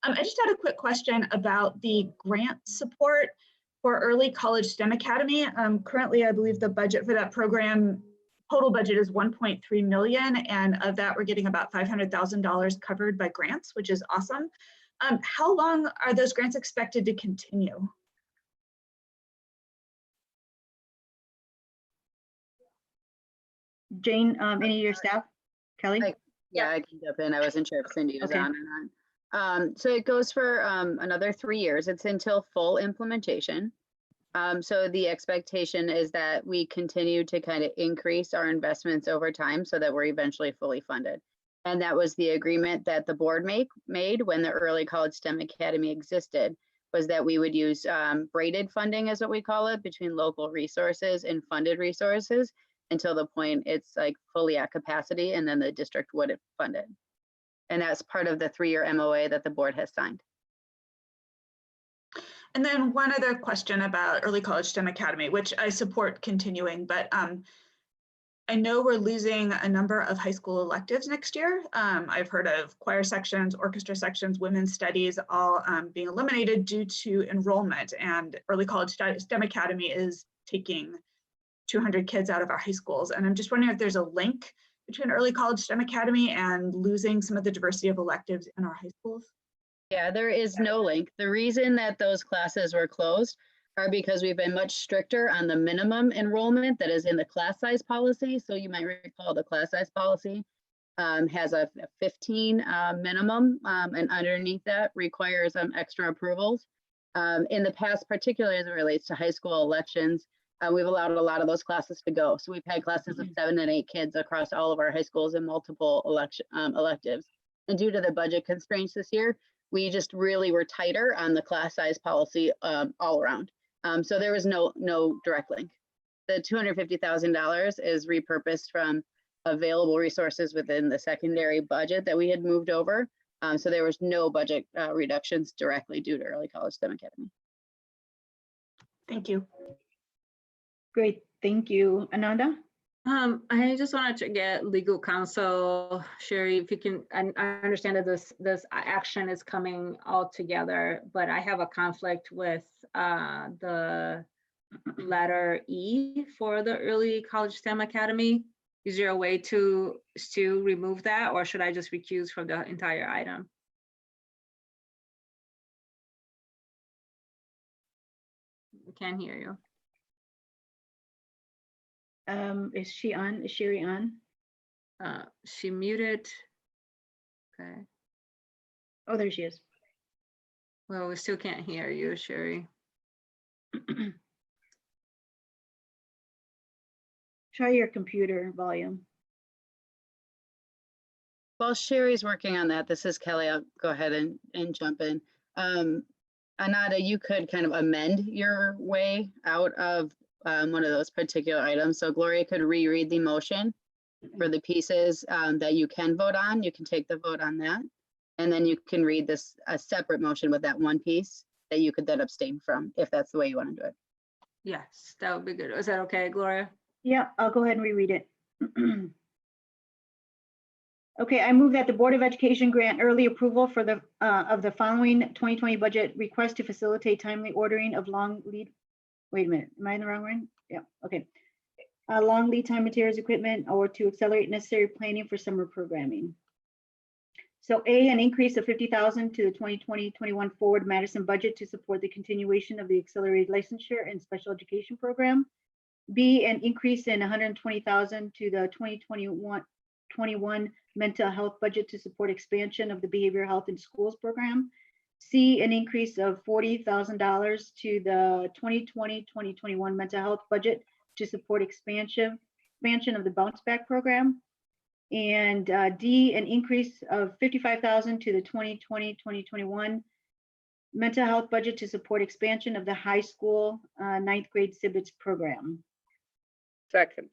I just had a quick question about the grant support for Early College STEM Academy. Currently, I believe the budget for that program, total budget is 1.3 million, and of that, we're getting about $500,000 covered by grants, which is awesome. How long are those grants expected to continue?
Jane, any of your staff? Kelly?
Yeah, I can jump in. I wasn't sure if Cindy was
Okay.
on or not. So it goes for another 3 years. It's until full implementation. So the expectation is that we continue to kind of increase our investments over time so that we're eventually fully funded. And that was the agreement that the board made when the Early College STEM Academy existed, was that we would use braided funding, is what we call it, between local resources and funded resources until the point it's like fully at capacity, and then the district would fund it. And that's part of the 3-year MOA that the board has signed.
And then one other question about Early College STEM Academy, which I support continuing, but I know we're losing a number of high school electives next year. I've heard of choir sections, orchestra sections, women's studies, all being eliminated due to enrollment, and Early College STEM Academy is taking 200 kids out of our high schools. And I'm just wondering if there's a link between Early College STEM Academy and losing some of the diversity of electives in our high schools.
Yeah, there is no link. The reason that those classes were closed are because we've been much stricter on the minimum enrollment that is in the class size policy. So you might recall the class size policy has a 15 minimum, and underneath that requires extra approvals. In the past, particularly as it relates to high school elections, we've allowed a lot of those classes to go. So we've had classes of 7 and 8 kids across all of our high schools in multiple electives. And due to the budget constraints this year, we just really were tighter on the class size policy all around. So there was no direct link. The $250,000 is repurposed from available resources within the secondary budget that we had moved over. So there was no budget reductions directly due to Early College STEM Academy.
Thank you.
Great, thank you. Ananda?
I just wanted to get legal counsel, Sherry, if you can. I understand that this action is coming all together, but I have a conflict with the letter E for the Early College STEM Academy. Is there a way to still remove that, or should I just recuse from the entire item? I can't hear you.
Is she on? Is Sherry on?
She muted. Okay.
Oh, there she is.
Well, we still can't hear you, Sherry.
Try your computer volume.
While Sherry's working on that, this is Kelly. I'll go ahead and jump in. Ananda, you could kind of amend your way out of one of those particular items. So Gloria could reread the motion for the pieces that you can vote on. You can take the vote on that. And then you can read this a separate motion with that one piece that you could then abstain from, if that's the way you want to do it.
Yes, that would be good. Is that okay, Gloria?
Yeah, I'll go ahead and reread it. Okay, I move that the Board of Education grant early approval for the, of the following 2020 budget request to facilitate timely ordering of long lead, wait a minute, am I in the wrong one? Yeah, okay. Long lead time materials, equipment, or to accelerate necessary planning for summer programming. So A, an increase of 50,000 to the 2020-21 Forward Madison budget to support the continuation of the accelerated licensure and special education program. B, an increase in 120,000 to the 2021 mental health budget to support expansion of the behavioral health in schools program. C, an increase of $40,000 to the 2020-2021 mental health budget to support expansion of the bounce back program. And D, an increase of 55,000 to the 2020-2021 mental health budget to support expansion of the high school 9th grade CBITS program.
Second.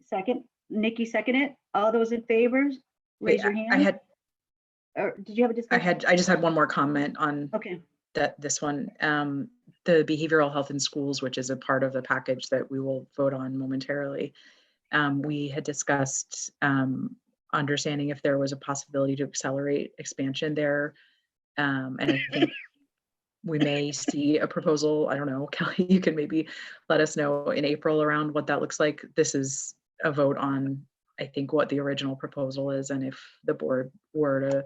Second, Nikki seconded. All those in favor, raise your hand. Or did you have a discussion?
I just had one more comment on
Okay,
this one. The behavioral health in schools, which is a part of the package that we will vote on momentarily. We had discussed understanding if there was a possibility to accelerate expansion there. And I think we may see a proposal. I don't know, Kelly, you can maybe let us know in April around what that looks like. This is a vote on, I think, what the original proposal is, and if the board were to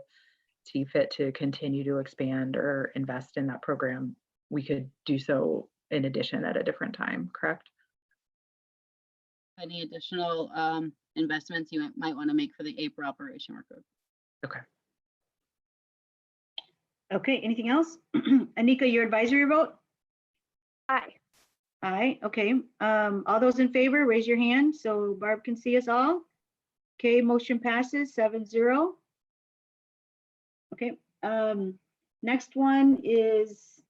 see fit to continue to expand or invest in that program, we could do so in addition at a different time, correct?
Any additional investments you might want to make for the April operation work group.
Okay.
okay, anything else? Anika, your advisory vote?
Aye.
Aye, okay. All those in favor, raise your hand so Barb can see us all. Okay, motion passes 7-0. Okay, next one is,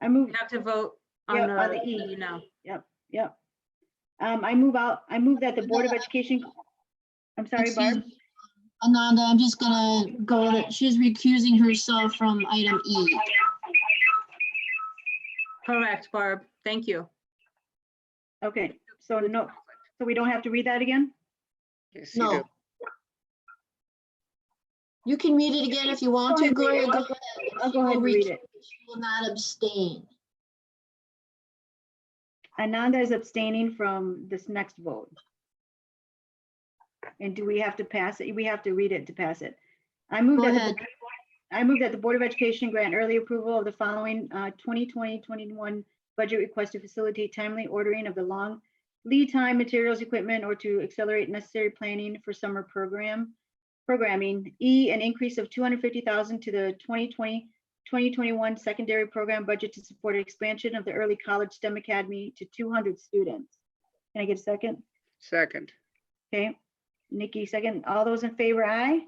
I move.
We have to vote
Yep,
on
on
the
the E.
E now.
Yep. I move that the Board of Education, I'm sorry, Barb.
Ananda, I'm just gonna go to, she's recusing herself from item E.
Correct, Barb. Thank you.
Okay, so no, so we don't have to read that again?
Yes, you do.
No. You can read it again if you want to, Gloria. Go ahead.
I'll go ahead and read it.
She will not abstain.
Ananda is abstaining from this next vote. And do we have to pass it? We have to read it to pass it. I move
Go
that
ahead.
I move that the Board of Education grant early approval of the following 2020-21 budget request to facilitate timely ordering of the long lead time materials, equipment, or to accelerate necessary planning for summer programming. E, an increase of 250,000 to the 2020-2021 secondary program budget to support expansion of the early college STEM Academy to 200 students. Can I get a second?
Second.
Okay, Nikki, second. All those in favor, aye?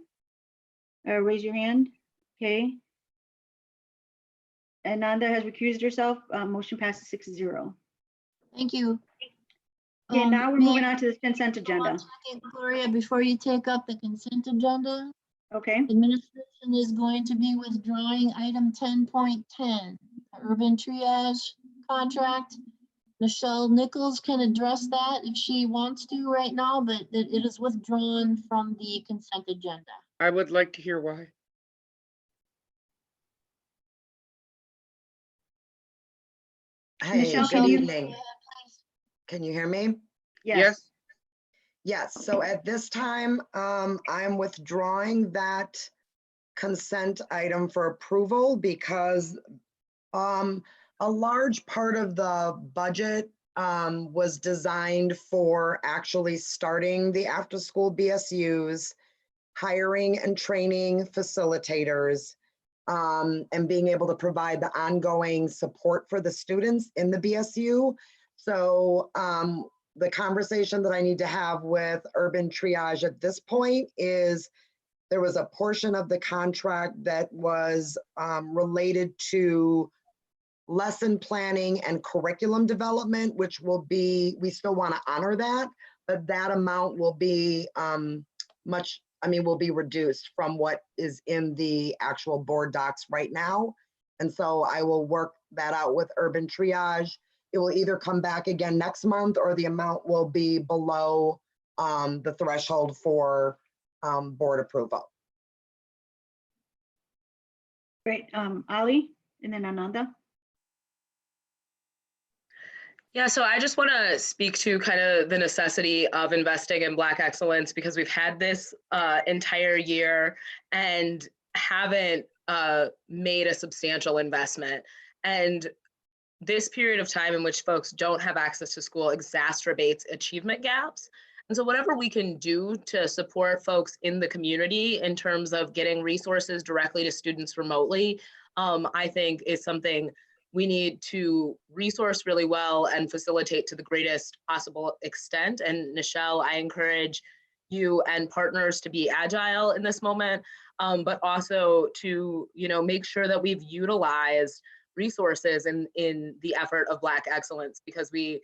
Raise your hand. Okay. Ananda has recused herself. Motion passes 6-0.
Thank you.
Okay, now we're
May
moving
I-
on to the consent agenda.
1 second, Gloria, before you take up the consent agenda,
Okay,
administration is going to be withdrawing item 10.10, urban triage contract. Michelle Nichols can address that if she wants to right now, but it is withdrawn from the consent agenda.
I would like to hear why.
Hey,
Michelle,
good
can you-
evening. Can you hear me?
yes.
Yes, so at this time, I'm withdrawing that consent item for approval because a large part of the budget was designed for actually starting the after-school BSUs, hiring and training facilitators, and being able to provide the ongoing support for the students in the BSU. So the conversation that I need to have with Urban Triage at this point is there was a portion of the contract that was related to lesson planning and curriculum development, which will be, we still want to honor that, but that amount will be will be reduced from what is in the actual board docs right now. And so I will work that out with Urban Triage. It will either come back again next month or the amount will be below the threshold for board approval.
Great. Ali, and then Ananda.
Yeah, so I just want to speak to kind of the necessity of investing in Black excellence, because we've had this entire year and haven't made a substantial investment. And this period of time in which folks don't have access to school exacerbates achievement gaps. And so whatever we can do to support folks in the community in terms of getting resources directly to students remotely, I think is something we need to resource really well and facilitate to the greatest possible extent. And Nichelle, I encourage you and partners to be agile in this moment, but also to, make sure that we've utilized resources in the effort of Black excellence, because we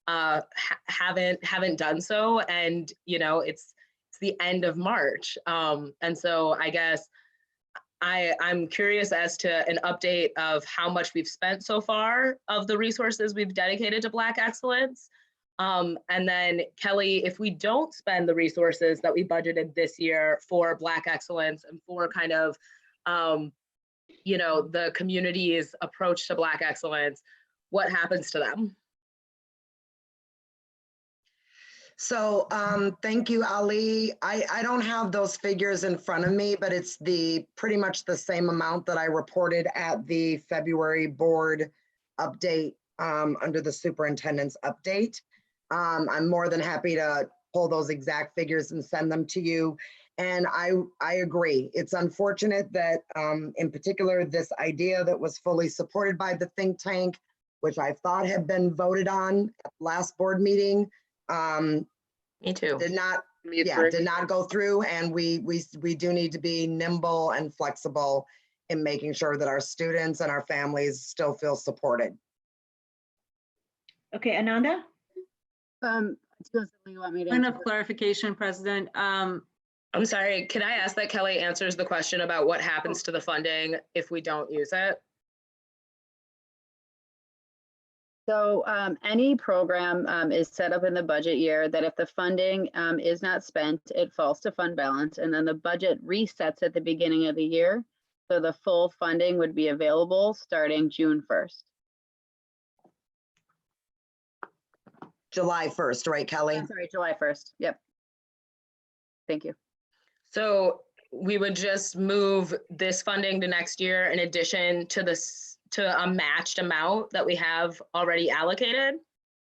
haven't done so. And, it's the end of March. And so I guess I'm curious as to an update of how much we've spent so far of the resources we've dedicated to Black excellence. And then Kelly, if we don't spend the resources that we budgeted this year for Black excellence and for kind of, the community's approach to Black excellence, what happens to them?
So thank you, Ali. I don't have those figures in front of me, but it's pretty much the same amount that I reported at the February board update under the superintendent's update. I'm more than happy to pull those exact figures and send them to you. And I agree. It's unfortunate that in particular, this idea that was fully supported by the think tank, which I thought had been voted on at the last board meeting,
Me too.
did not go through, and we do need to be nimble and flexible in making sure that our students and our families still feel supported.
Okay, Ananda?
You want me to
Point
answer
of clarification, President.
I'm sorry, can I ask that Kelly answers the question about what happens to the funding if we don't use it?
So any program is set up in the budget year that if the funding is not spent, it falls to fund balance, and then the budget resets at the beginning of the year. So the full funding would be available starting June 1st.
July 1st, right, Kelly?
I'm sorry, July 1st. Yep. Thank you.
So we would just move this funding to next year in addition to a matched amount that we have already allocated?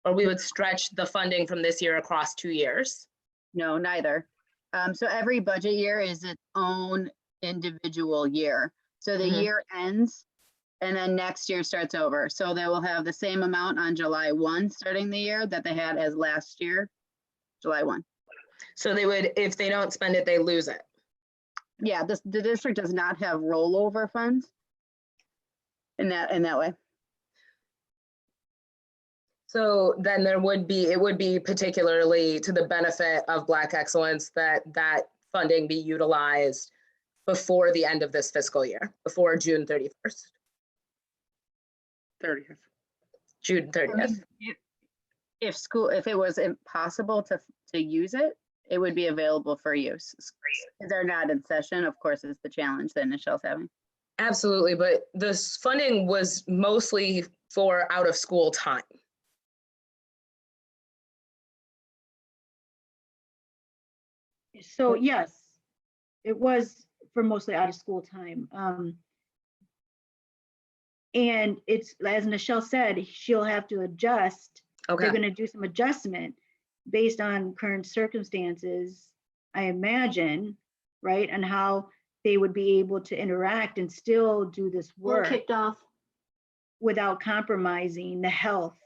Or we would stretch the funding from this year across 2 years?
No, neither. So every budget year is its own individual year. So the year ends and then next year starts over. So they will have the same amount on July 1 starting the year that they had as last year, July 1.
So they would, if they don't spend it, they lose it?
Yeah, the district does not have rollover funds in that way.
So then it would be particularly to the benefit of Black excellence that funding be utilized before the end of this fiscal year, before June 31st.
30th.
June 30th.
If it was impossible to use it, it would be available for use. They're not in session, of course, is the challenge that Nichelle's having.
Absolutely, but this funding was mostly for out of school time.
So yes, it was for mostly out of school time. And it's, as Nichelle said, she'll have to adjust.
Okay.
They're going to do some adjustment based on current circumstances, I imagine, right? And how they would be able to interact and still do this work
Kicked off.
without compromising the health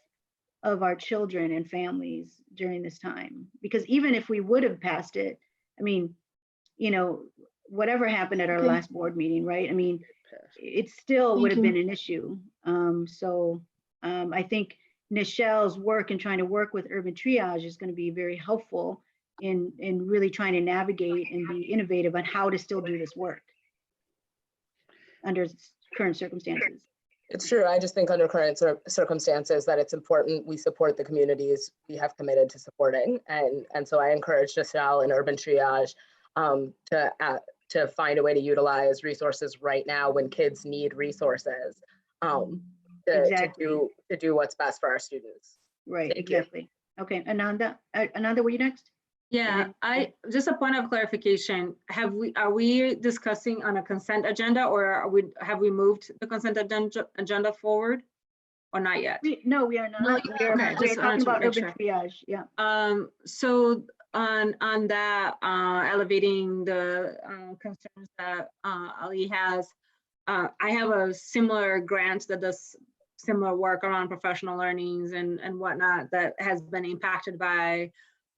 of our children and families during this time. Because even if we would have passed it, I mean, whatever happened at our last board meeting, right? I mean, it still would have been an issue. I think Nichelle's work in trying to work with Urban Triage is going to be very helpful in really trying to navigate and be innovative on how to still do this work under current circumstances.
It's true. I just think under current circumstances that it's important we support the communities we have committed to supporting. And so I encourage Nichelle and Urban Triage to find a way to utilize resources right now when kids need resources
Exactly.
to do what's best for our students.
Right,
Thank you.
exactly. Okay, Ananda, Ananda, were you next?
Yeah, just a point of clarification. Are we discussing on a consent agenda, or have we moved the consent agenda forward or not yet?
No, we are not. We are,
Okay,
we are
just wanted
talking
to
about
make
urban
sure.
triage, yeah.
So on that, elevating the concerns that Ali has, I have a similar grant that does similar work around professional learnings and whatnot that has been impacted by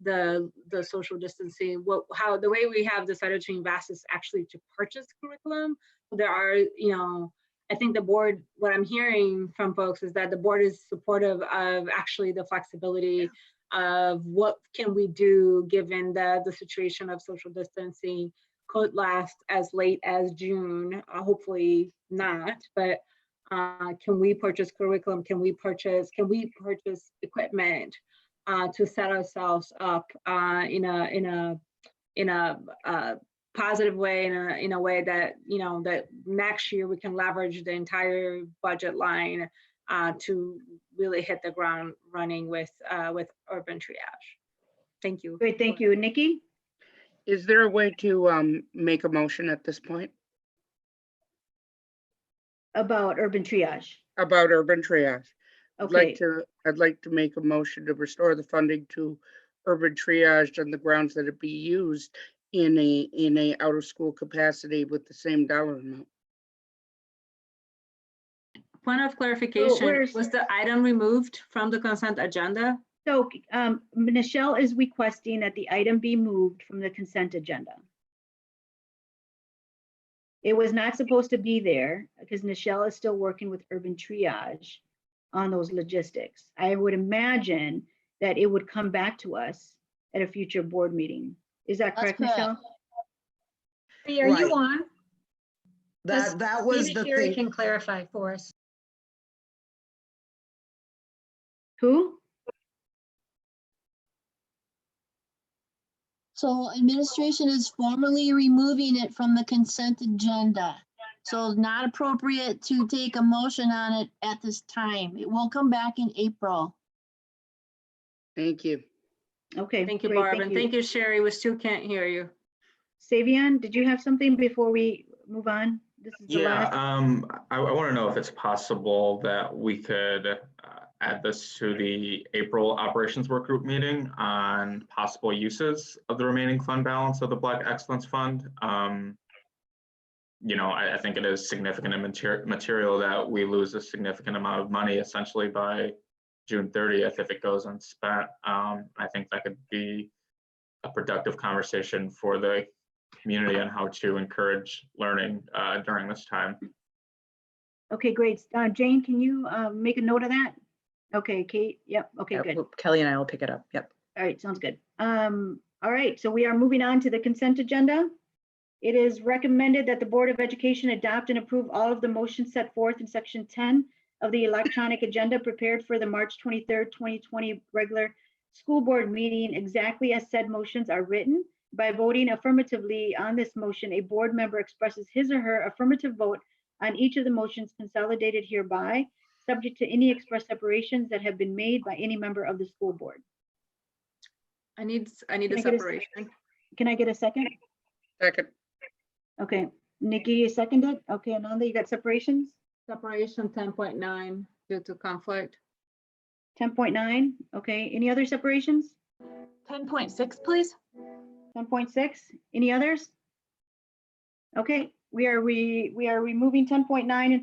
the social distancing. The way we have decided to invest is actually to purchase curriculum. There are, I think the board, what I'm hearing from folks is that the board is supportive of actually the flexibility of what can we do given that the situation of social distancing could last as late as June, hopefully not, but can we purchase curriculum? Can we purchase equipment to set ourselves up in a positive way, in a way that that next year we can leverage the entire budget line to really hit the ground running with urban triage. Thank you.
Great, thank you. Nikki?
Is there a way to make a motion at this point
About urban triage.
about urban triage?
Okay.
I'd like to make a motion to restore the funding to urban triage on the grounds that it be used in a out of school capacity with the same dollar amount.
Point of clarification,
where's-
was the item removed from the consent agenda?
So Nichelle is requesting that the item be moved from the consent agenda. It was not supposed to be there because Nichelle is still working with urban triage on those logistics. I would imagine that it would come back to us at a future board meeting. Is that
That's
correct, Nichelle?
Are you on?
That was
Maybe
the
Sherry
thing.
can clarify for us.
Who?
So administration is formally removing it from the consent agenda. So not appropriate to take a motion on it at this time. It will come back in April.
Thank you.
Okay.
Thank you,
great,
Barb, and thank you, Sherry. We still can't hear you.
Savion, did you have something before we move on? This is the
Yeah,
last.
I want to know if it's possible that we could add this to the April operations work group meeting on possible uses of the remaining fund balance of the Black Excellence Fund. I think it is significant and material that we lose a significant amount of money essentially by June 30th if it goes unspent. I think that could be a productive conversation for the community on how to encourage learning during this time.
Okay, great. Jane, can you make a note of that? Okay, Kate. Yep. Okay,
Yeah,
good.
well, Kelly and I will pick it up. Yep.
All right, sounds good. All right, so we are moving on to the consent agenda. It is recommended that the Board of Education adopt and approve all of the motions set forth in section 10 of the electronic agenda prepared for the March 23rd, 2020 regular school board meeting exactly as said motions are written. By voting affirmatively on this motion, a board member expresses his or her affirmative vote on each of the motions consolidated hereby, subject to any express separations that have been made by any member of the school board.
I need
Can
a
I get a-
separation.
Can I get a second?
Second.
Okay, Nikki, you seconded? Okay, Ananda, you got separations?
Separation 10.9 due to conflict.
10.9, okay, any other separations?
10.6, please.
10.6, any others? Okay, we are removing 10.9 and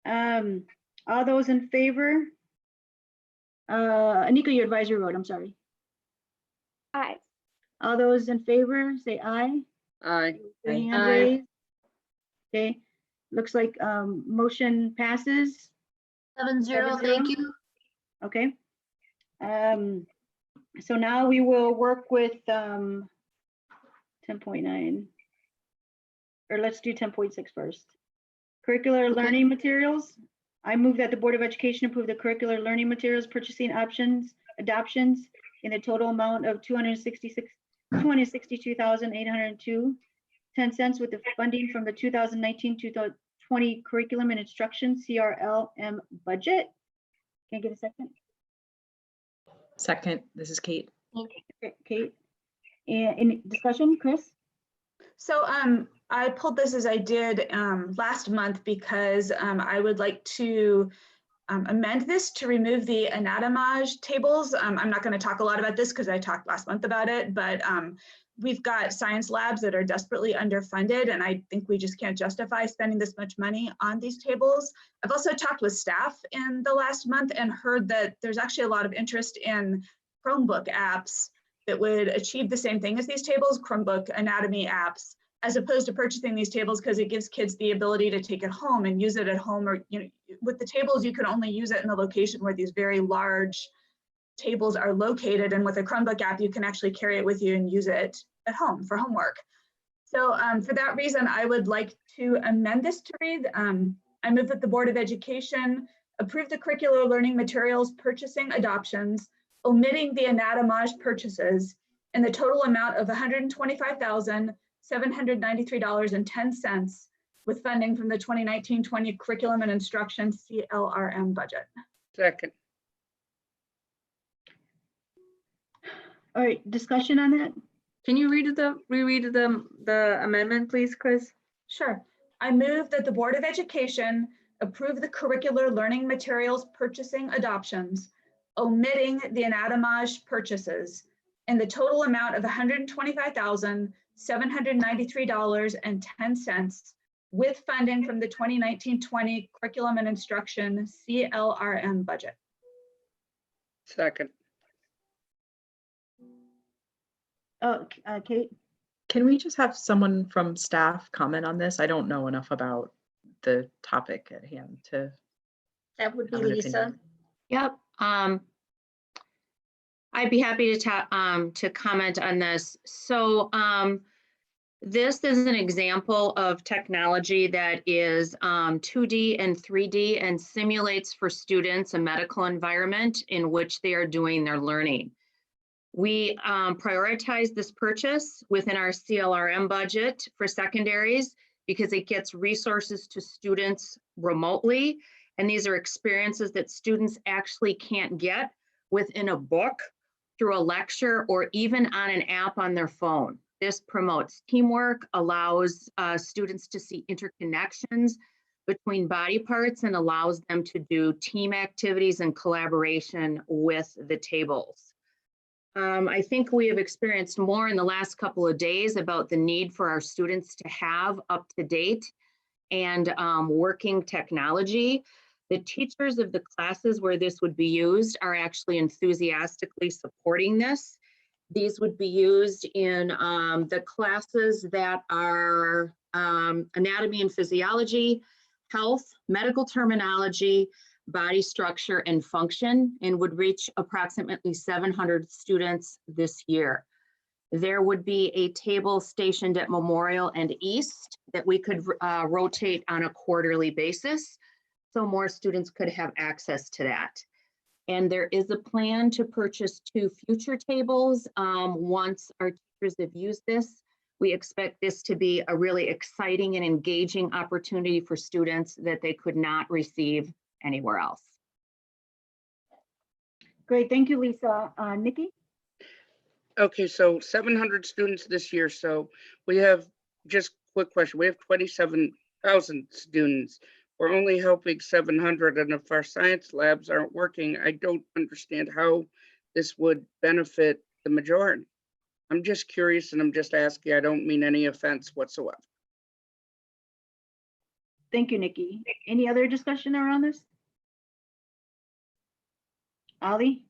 10.6. All those in favor? Anika, your advisory vote, I'm sorry.
Aye.
All those in favor, say aye.
Aye.
Your hand
Aye.
raised. Okay, looks like motion passes.
7-0, thank you.
Okay. So now we will work with 10.9. Or let's do 10.6 first. Curricular learning materials. I move that the Board of Education approve the curricular learning materials purchasing options, adoptions in the total amount of $262,802.10 with the funding from the 2019-2020 Curriculum and Instruction CRLM budget. Can I get a second?
Second, this is Kate.
Okay, Kate. And any discussion, Chris?
So I pulled this as I did last month because I would like to amend this to remove the anatomage tables. I'm not going to talk a lot about this because I talked last month about it, but we've got science labs that are desperately underfunded, and I think we just can't justify spending this much money on these tables. I've also talked with staff in the last month and heard that there's actually a lot of interest in Chromebook apps that would achieve the same thing as these tables, Chromebook anatomy apps, as opposed to purchasing these tables because it gives kids the ability to take it home and use it at home. Or, you know, with the tables, you can only use it in the location where these very large tables are located. And with a Chromebook app, you can actually carry it with you and use it at home for homework. So for that reason, I would like to amend this to read, I move that the Board of Education approve the curricular learning materials purchasing adoptions, omitting the anatomage purchases in the total amount of $125,793.10 with funding from the 2019-20 Curriculum and Instruction CLRM budget.
Second.
All right, discussion on that?
Can you reread the amendment, please, Chris?
Sure. I move that the Board of Education approve the curricular learning materials purchasing adoptions, omitting the anatomage purchases in the total amount of $125,793.10 with funding from the 2019-20 Curriculum and Instruction CLRM budget.
Second.
Oh, Kate?
Can we just have someone from staff comment on this? I don't know enough about the topic at hand to
That would be
have an
Lisa.
opinion.
Yep. I'd be happy to comment on this. So this is an example of technology that is 2D and 3D and simulates for students a medical environment in which they are doing their learning. We prioritize this purchase within our CLRM budget for secondaries because it gets resources to students remotely. And these are experiences that students actually can't get within a book, through a lecture, or even on an app on their phone. This promotes teamwork, allows students to see interconnections between body parts, and allows them to do team activities and collaboration with the tables. I think we have experienced more in the last couple of days about the need for our students to have up-to-date and working technology. The teachers of the classes where this would be used are actually enthusiastically supporting this. These would be used in the classes that are anatomy and physiology, health, medical terminology, body structure and function, and would reach approximately 700 students this year. There would be a table stationed at Memorial and East that we could rotate on a quarterly basis, so more students could have access to that. And there is a plan to purchase 2 future tables once our teachers have used this. We expect this to be a really exciting and engaging opportunity for students that they could not receive anywhere else.
Great, thank you, Lisa. Nikki?
Okay, so 700 students this year. So we have, just quick question, we have 27,000 students. We're only helping 700, and if our science labs aren't working, I don't understand how this would benefit the majority. I'm just curious, and I'm just asking. I don't mean any offense whatsoever.
Thank you, Nikki. Any other discussion around this? Ali?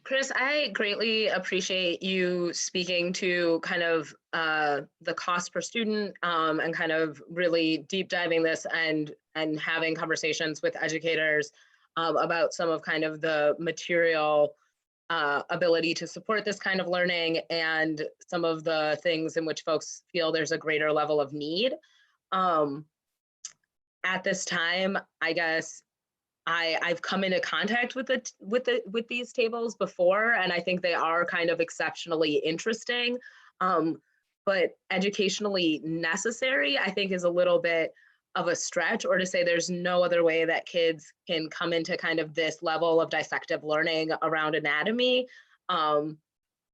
Chris, I greatly appreciate you speaking to kind of the cost per student and kind of really deep diving this and having conversations with educators about some of kind of the material ability to support this kind of learning and some of the things in which folks feel there's a greater level of need. At this time, I guess I've come into contact with these tables before, and I think they are kind of exceptionally interesting. But educationally necessary, I think, is a little bit of a stretch, or to say there's no other way that kids can come into kind of this level of dissective learning around anatomy.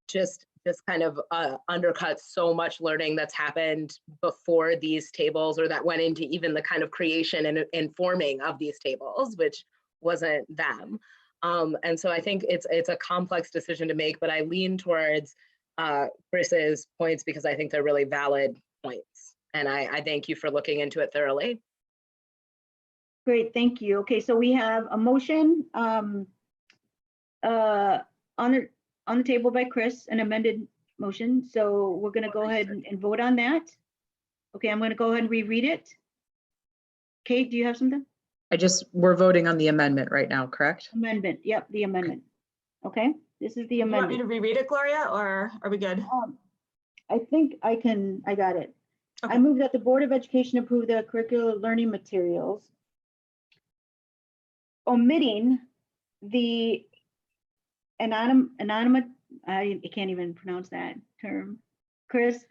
Just kind of undercuts so much learning that's happened before these tables, or that went into even the kind of creation and forming of these tables, which wasn't them. And so I think it's a complex decision to make, but I lean towards Chris's points because I think they're really valid points. And I thank you for looking into it thoroughly.
Great, thank you. Okay, so we have a motion on the table by Chris, an amended motion. So we're gonna go ahead and vote on that. Okay, I'm gonna go ahead and reread it. Kate, do you have something?
We're voting on the amendment right now, correct?
Amendment, yep, the amendment. Okay, this is the
You want me
amendment.
to reread it, Gloria, or are we good?
I think I got it. I move that the Board of Education approve the curricular learning materials, omitting the anonymous, I can't even pronounce that term. Chris?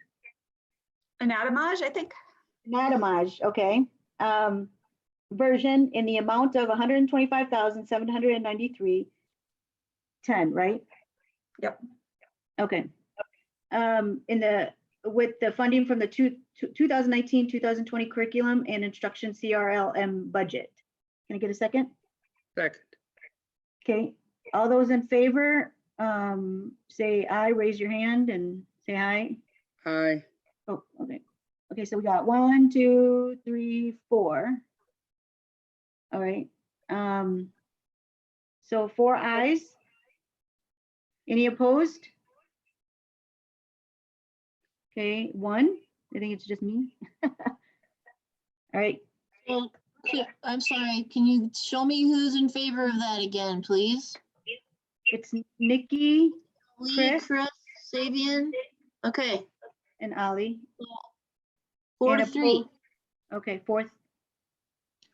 Anatomage, I think.
Anatomage, okay. Version in the amount of 125,793.10, right?
Yep.
Okay. With the funding from the 2019-2020 curriculum and instruction CRLM budget. Can I get a second?
Second.
Okay, all those in favor, say aye, raise your hand and say aye.
Aye.
Oh, okay. Okay, so we got 1, 2, 3, 4. All right. So 4 ayes. Any opposed? Okay, 1. I think it's just me. All right.
Well, I'm sorry, can you show me who's in favor of that again, please?
It's Nikki,
Lee,
Chris,
Sabian, okay.
and Ali.
4 to
And
3.
Okay, 4th.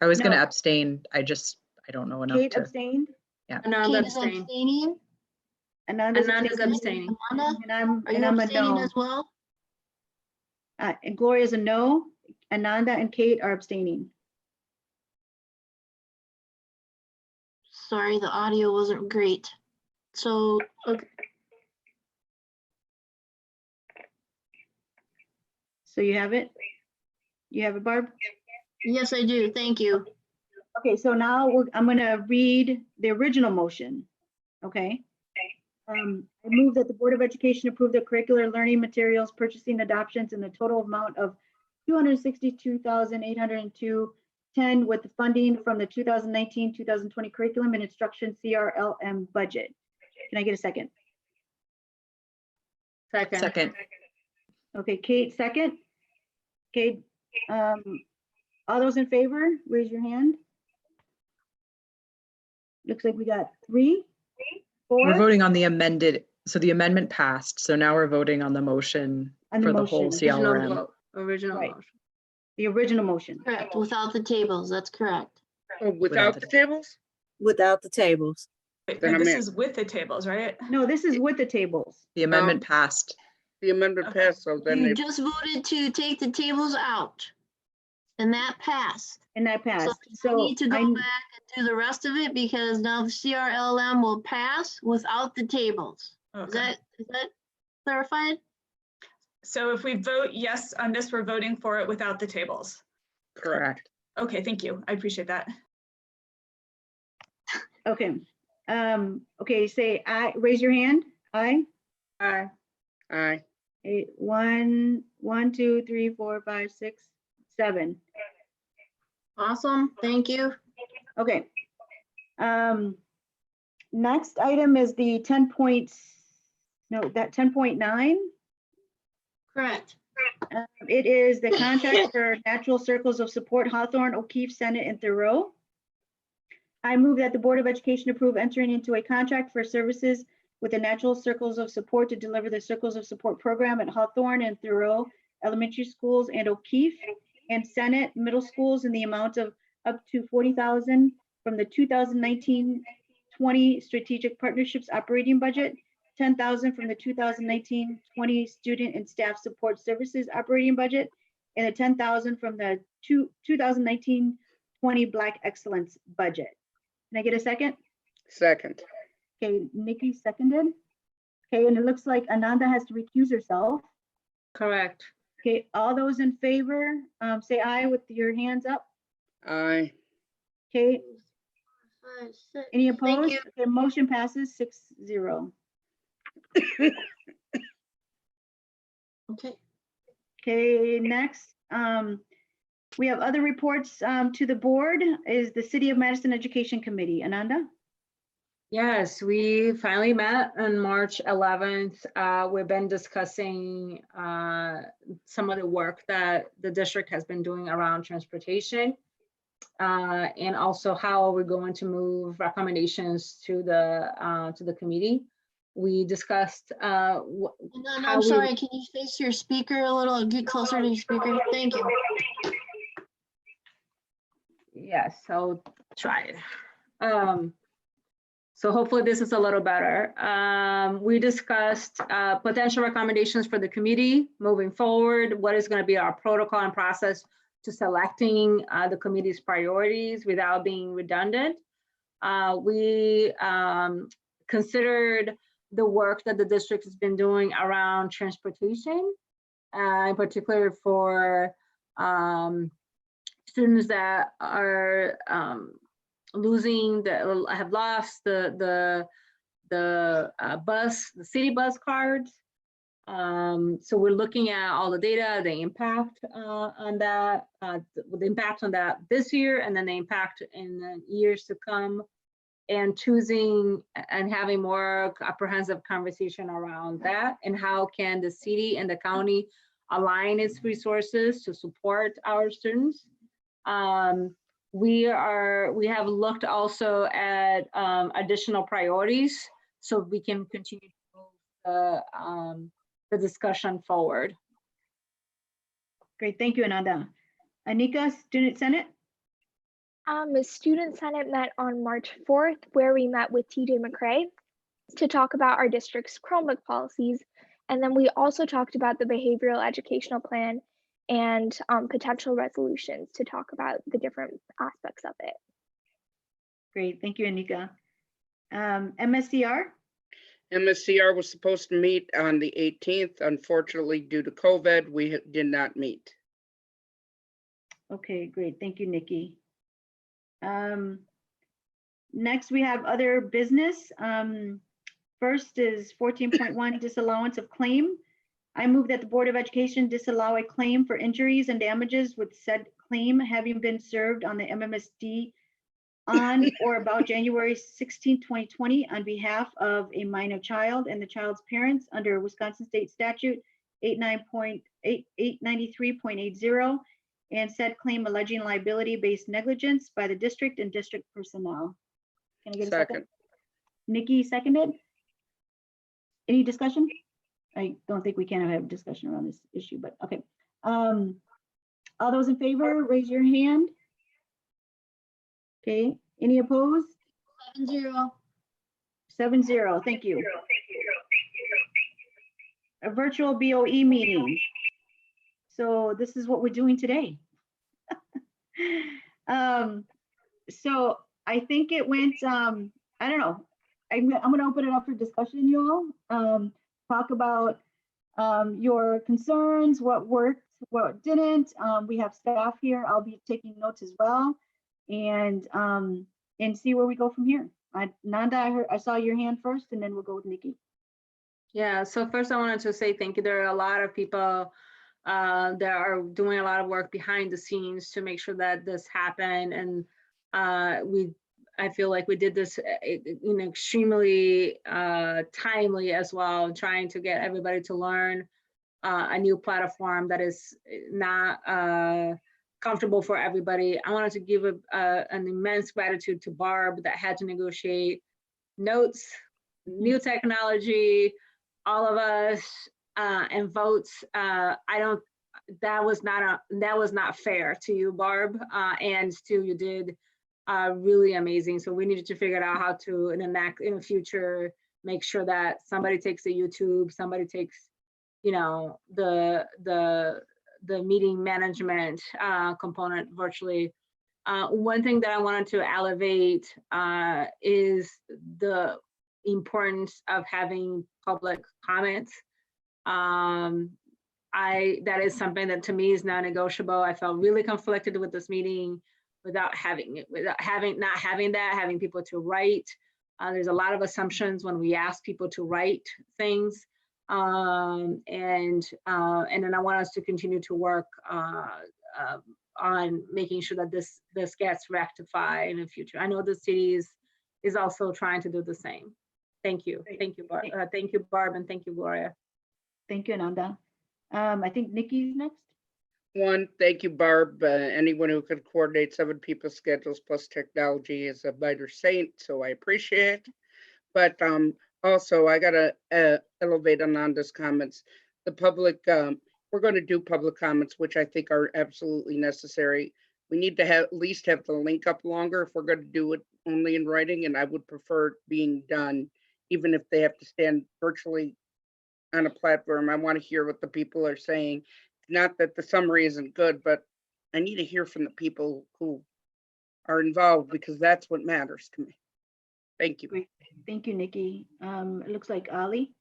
I was gonna
No.
abstain. I don't know enough
Kate
to.
abstained.
Ananda
Kate is
abstain.
abstaining.
Ananda's
Ananda's
abstaining.
abstaining.
Amanda,
And I'm
are you
a
abstaining
no.
as well?
And Gloria's a no. Ananda and Kate are abstaining.
Sorry, the audio wasn't great. So, okay,
So you have it? You have it, Barb?
yes, I do, thank you.
Okay, so now I'm gonna read the original motion, okay? I move that the Board of Education approve the curricular learning materials purchasing adoptions in the total amount of $262,802.10 with the funding from the 2019-2020 curriculum and instruction CRLM budget. Can I get a second?
Second.
Second.
Okay, Kate, second. Kate, all those in favor, raise your hand. Looks like we got 3, 4.
We're voting on the amended, so the amendment passed. So now we're voting on the motion
On the
for the whole
motion.
Original
CLRM.
vote, original
Right.
motion.
The original motion.
Correct, without the tables, that's correct.
Oh, without the tables?
Without the tables.
Wait,
Then
no,
I'm
this
in.
is with the tables, right?
No, this is with the tables.
The amendment passed.
The amendment
Okay.
passed, so then
You
they,
just voted to take the tables out. And that passed.
And that
So
passed.
you
So
need to go
I'm,
back and do the rest of it because now the CRLM will pass without the tables. Is
Okay.
that clarified?
So if we vote yes on this, we're voting for it without the tables.
correct.
Okay, thank you. I appreciate that.
okay. Okay, say aye, raise your hand. Aye.
Aye.
Aye.
1, 2, 3, 4, 5, 6, 7.
Awesome, thank you.
Okay. Next item is the 10.9.
Correct.
It is the contract for Natural Circles of Support Hawthorne, O'Keefe, Senate, and Thoreau. I move that the Board of Education approve entering into a contract for services with the Natural Circles of Support to deliver the Circles of Support program at Hawthorne and Thoreau Elementary Schools and O'Keefe and Senate Middle Schools in the amount of up to $40,000 from the 2019-20 Strategic Partnerships Operating Budget, 10,000 from the 2019-20 Student and Staff Support Services Operating Budget, and a 10,000 from the 2019-20 Black Excellence Budget. Can I get a second?
Second.
Okay, Nikki seconded. Okay, and it looks like Ananda has to recuse herself.
Correct.
Okay, all those in favor, say aye with your hands up.
Aye.
Okay, any
Thank
opposed?
you.
Okay, motion passes 6-0.
Okay.
Okay, next, we have other reports to the board is the City of Madison Education Committee. Ananda?
Yes, we finally met on March 11th. We've been discussing some of the work that the district has been doing around transportation, and also how we're going to move recommendations to the committee. We discussed
No,
how
I'm
we-
sorry, can you face your speaker a little, get closer to your speaker? Thank you.
Yes, I'll try it. So hopefully this is a little better. We discussed potential recommendations for the committee moving forward. What is going to be our protocol and process to selecting the committee's priorities without being redundant. We considered the work that the district has been doing around transportation, in particular for students that are have lost the city bus cards. So we're looking at all the data, the impact on that, the impact on that this year, and then the impact in the years to come, and choosing and having more comprehensive conversation around that, and how can the city and the county align its resources to support our students. We have looked also at additional priorities so we can continue to move the discussion forward.
Great, thank you, Ananda. Anika, Student Senate?
The Student Senate met on March 4th, where we met with TJ McCray to talk about our district's Chromebook policies. And then we also talked about the behavioral educational plan and potential resolutions to talk about the different aspects of it.
Great, thank you, Anika. MSCR?
MSCR was supposed to meet on the 18th. Unfortunately, due to COVID, we did not meet.
Okay, great, thank you, Nikki. Next, we have other business. First is 14.1 disallowance of claim. I move that the Board of Education disallow a claim for injuries and damages with said claim having been served on the MMSD on or about January 16, 2020 on behalf of a minor child and the child's parents under Wisconsin State Statute 893.80, and said claim alleging liability-based negligence by the district and district personnel. Can I get a second? Nikki seconded. Any discussion? I don't think we can have a discussion around this issue, but okay. All those in favor, raise your hand. Okay, any opposed?
7-0.
7-0, thank you. A virtual BOE meeting. So this is what we're doing today. So I think it went, I don't know. I'm gonna open it up for discussion, you all. Talk about your concerns, what worked, what didn't. We have staff here. I'll be taking notes as well, and see where we go from here. Nanda, I saw your hand first, and then we'll go with Nikki.
Yeah, so first I wanted to say thank you. There are a lot of people that are doing a lot of work behind the scenes to make sure that this happened, and I feel like we did this in extremely timely as well, trying to get everybody to learn a new platform that is not comfortable for everybody. I wanted to give an immense gratitude to Barb that had to negotiate notes, new technology, all of us, and votes. That was not fair to you, Barb, and still you did really amazing. So we needed to figure out how to, in the future, make sure that somebody takes the YouTube, somebody takes, you know, the meeting management component virtually. One thing that I wanted to elevate is the importance of having public comments. That is something that to me is non-negotiable. I felt really conflicted with this meeting without having people to write. There's a lot of assumptions when we ask people to write things. And then I want us to continue to work on making sure that this gets rectified in the future. I know the city is also trying to do the same. Thank you. Thank you, Barb. Thank you, Barb, and thank you, Gloria.
Thank you, Ananda. I think Nikki's next.
One, thank you, Barb. Anyone who could coordinate 7 people's schedules plus technology is a minor saint, so I appreciate it. But also, I gotta elevate Ananda's comments. The public, we're going to do public comments, which I think are absolutely necessary. We need to at least have the link up longer if we're going to do it only in writing, and I would prefer it being done, even if they have to stand virtually on a platform. I want to hear what the people are saying. Not that the summary isn't good, but I need to hear from the people who are involved, because that's what matters to me. Thank you.
Great. Thank you, Nikki. It looks like Ali.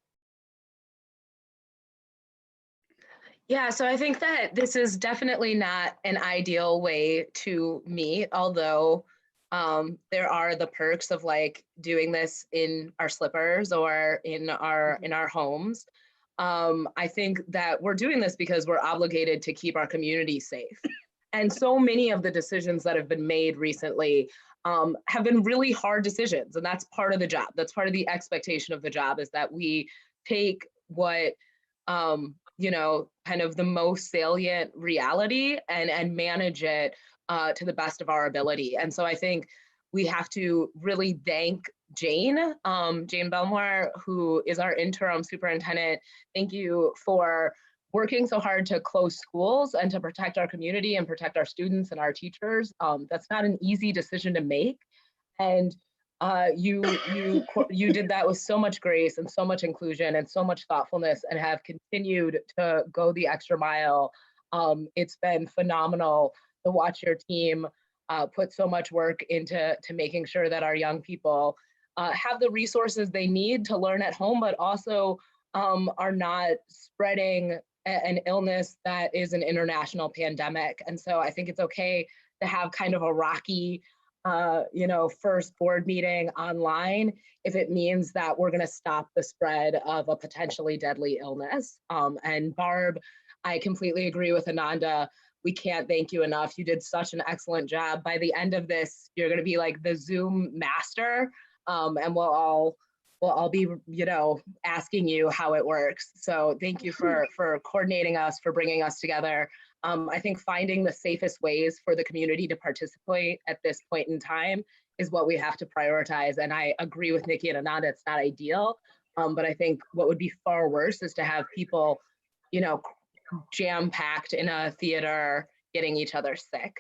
Yeah, so I think that this is definitely not an ideal way to meet, although there are the perks of like doing this in our slippers or in our homes. I think that we're doing this because we're obligated to keep our community safe. And so many of the decisions that have been made recently have been really hard decisions. And that's part of the job. That's part of the expectation of the job, is that we take what, you know, kind of the most salient reality and manage it to the best of our ability. And so I think we have to really thank Jane Belmore, who is our interim superintendent. Thank you for working so hard to close schools and to protect our community and protect our students and our teachers. That's not an easy decision to make. And you did that with so much grace and so much inclusion and so much thoughtfulness, and have continued to go the extra mile. It's been phenomenal to watch your team put so much work into making sure that our young people have the resources they need to learn at home, but also are not spreading an illness that is an international pandemic. And so I think it's okay to have kind of a rocky, you know, first board meeting online if it means that we're going to stop the spread of a potentially deadly illness. And Barb, I completely agree with Ananda. We can't thank you enough. You did such an excellent job. By the end of this, you're going to be like the Zoom master, and we'll all be, you know, asking you how it works. So thank you for coordinating us, for bringing us together. I think finding the safest ways for the community to participate at this point in time is what we have to prioritize. And I agree with Nikki and Ananda, it's not ideal, but I think what would be far worse is to have people, you know, jam-packed in a theater getting each other sick.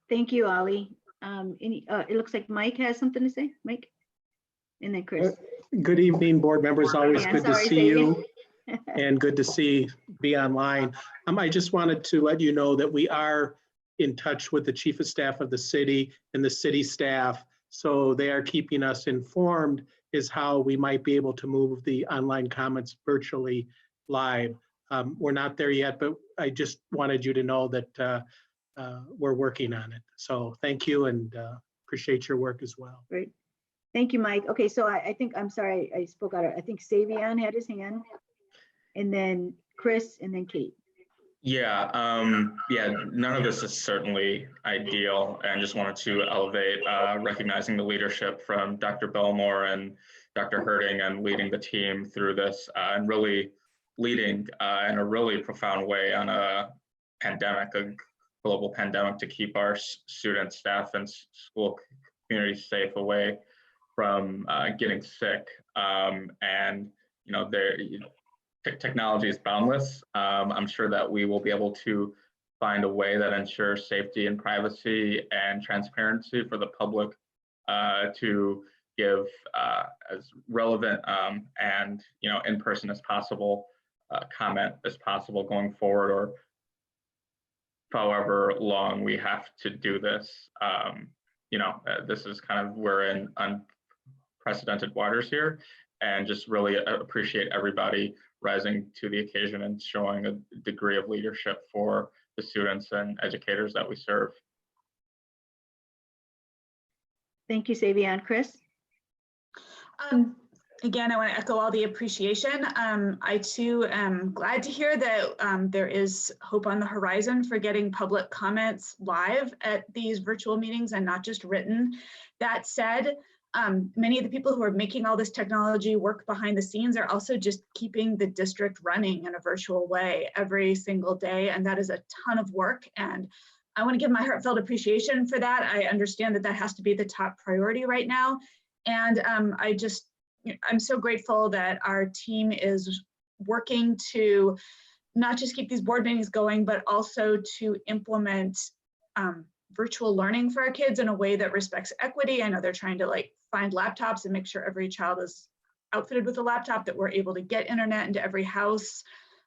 Thank you, Ali. It looks like Mike has something to say. Mike? And then Chris.
Good evening, board members. Always
Yeah,
good to
sorry,
see
Sadie.
you and good to be online. I just wanted to let you know that we are in touch with the chief of staff of the city and the city staff. So they are keeping us informed is how we might be able to move the online comments virtually live. We're not there yet, but I just wanted you to know that we're working on it. So thank you, and appreciate your work as well.
Great. Thank you, Mike. Okay, so I think, I'm sorry, I spoke out. I think Savion had his hand, and then Chris, and then Kate.
Yeah, none of this is certainly ideal, and just wanted to elevate recognizing the leadership from Dr. Belmore and Dr. Herding, and leading the team through this, and really leading in a really profound way on a pandemic, a global pandemic, to keep our students, staff, and school community safe away from getting sick. And you know, technology is boundless. I'm sure that we will be able to find a way that ensures safety and privacy and transparency for the public to give as relevant and in person as possible comment as possible going forward, or however long we have to do this. This is kind of, we're in unprecedented waters here, and just really appreciate everybody rising to the occasion and showing a degree of leadership for the students and educators that we serve.
Thank you, Savion. Chris?
Again, I want to echo all the appreciation. I too am glad to hear that there is hope on the horizon for getting public comments live at these virtual meetings and not just written. That said, many of the people who are making all this technology work behind the scenes are also just keeping the district running in a virtual way every single day, and that is a ton of work. And I want to give my heartfelt appreciation for that. I understand that that has to be the top priority right now. And I'm so grateful that our team is working to not just keep these board meetings going, but also to implement virtual learning for our kids in a way that respects equity. I know they're trying to find laptops and make sure every child is outfitted with a laptop, that we're able to get internet into every house,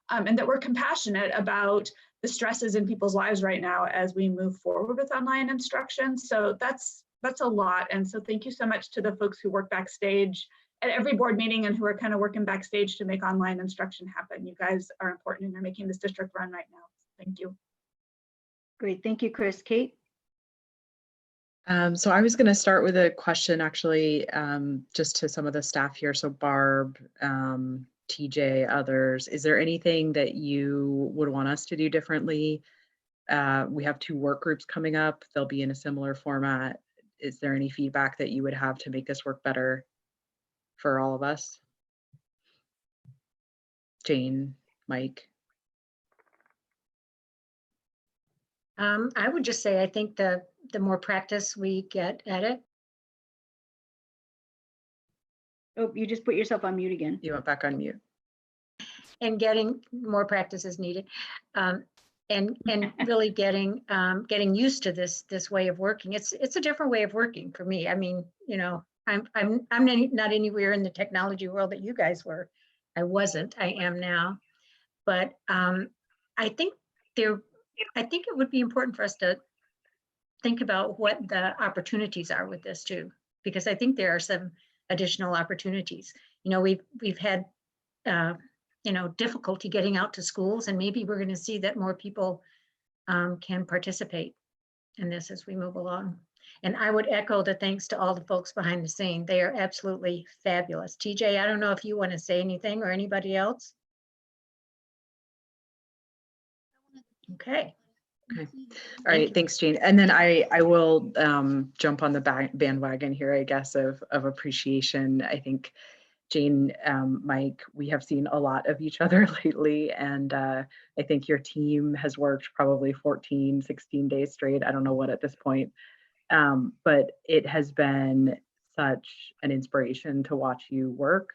and that we're compassionate about the stresses in people's lives right now as we move forward with online instruction. So that's a lot. And so thank you so much to the folks who work backstage at every board meeting and who are kind of working backstage to make online instruction happen. You guys are important and you're making this district run right now. Thank you.
Great, thank you, Chris. Kate?
So I was going to start with a question, actually, just to some of the staff here. So Barb, TJ, others, is there anything that you would want us to do differently? We have 2 work groups coming up. They'll be in a similar format. Is there any feedback that you would have to make this work better for all of us? Jane, Mike?
I would just say, I think the more practice we get at it.
Oh, you just put yourself on mute again.
You went back on mute.
And getting more practice is needed. And really getting used to this way of working. It's a different way of working for me. I mean, I'm not anywhere in the technology world that you guys were. I wasn't. I am now. But I think it would be important for us to think about what the opportunities are with this too, because I think there are some additional opportunities. We've had difficulty getting out to schools, and maybe we're going to see that more people can participate in this as we move along. And I would echo the thanks to all the folks behind the scene. They are absolutely fabulous. TJ, I don't know if you want to say anything, or anybody else. Okay.
All right, thanks, Jane. And then I will jump on the bandwagon here, I guess, of appreciation. I think Jane, Mike, we have seen a lot of each other lately, and I think your team has worked probably 14, 16 days straight. I don't know what at this point, but it has been such an inspiration to watch you work.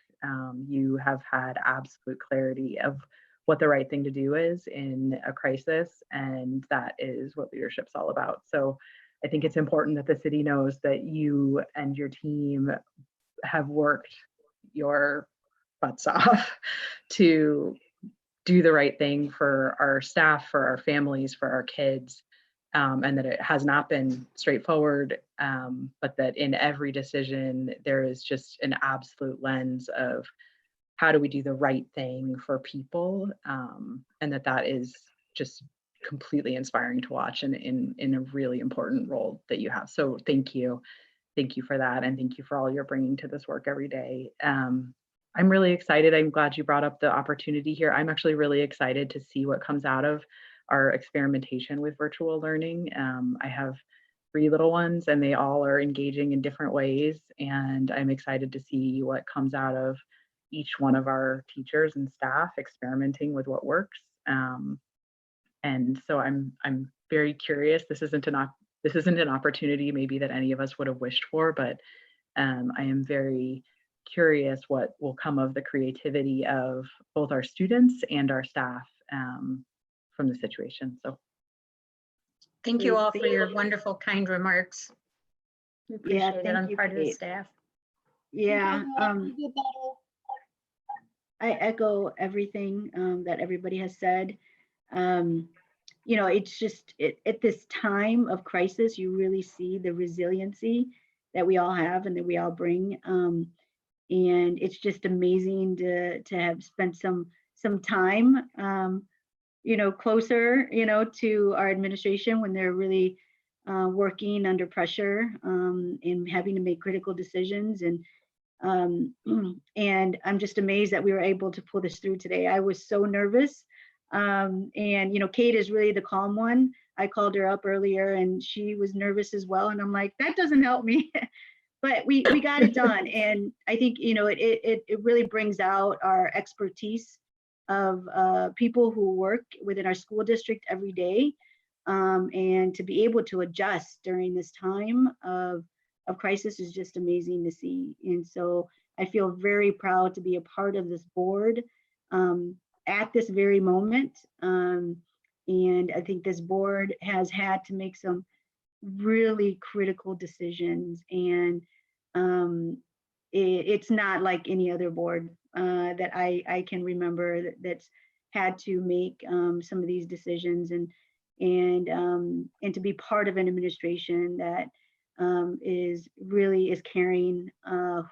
You have had absolute clarity of what the right thing to do is in a crisis, and that is what leadership's all about. So I think it's important that the city knows that you and your team have worked your butts off to do the right thing for our staff, for our families, for our kids, and that it has not been straightforward, but that in every decision there is just an absolute lens of how do we do the right thing for people, and that is just completely inspiring to watch, and in a really important role that you have. So thank you for that, and thank you for all you're bringing to this work every day. I'm really excited. I'm glad you brought up the opportunity here. I'm actually really excited to see what comes out of our experimentation with virtual learning. I have 3 little ones, and they all are engaging in different ways, and I'm excited to see what comes out of each one of our teachers and staff experimenting with what works. And so I'm very curious. This isn't an opportunity maybe that any of us would have wished for, but I am very curious what will come of the creativity of both our students and our staff from the situation. So
Thank you
Great,
all for
thank
your
you.
wonderful, kind remarks. We
Yeah,
appreciate it
thank
on
you,
part of the
Kate.
staff.
Yeah,
You get better.
I echo everything that everybody has said. You know, it's just at this time of crisis, you really see the resiliency that we all have and that we all bring. And it's just amazing to have spent some time, you know, closer, you know, to our administration when they're really working under pressure and having to make critical decisions. And I'm just amazed that we were able to pull this through today. I was so nervous. And, you know, Kate is really the calm one. I called her up earlier and she was nervous as well. And I'm like, that doesn't help me. But we got it done. And I think, you know, it really brings out our expertise of people who work within our school district every day. And to be able to adjust during this time of crisis is just amazing to see. And so I feel very proud to be a part of this board at this very moment. And I think this board has had to make some really critical decisions. And it's not like any other board that I can remember that's had to make some of these decisions and to be part of an administration that is caring,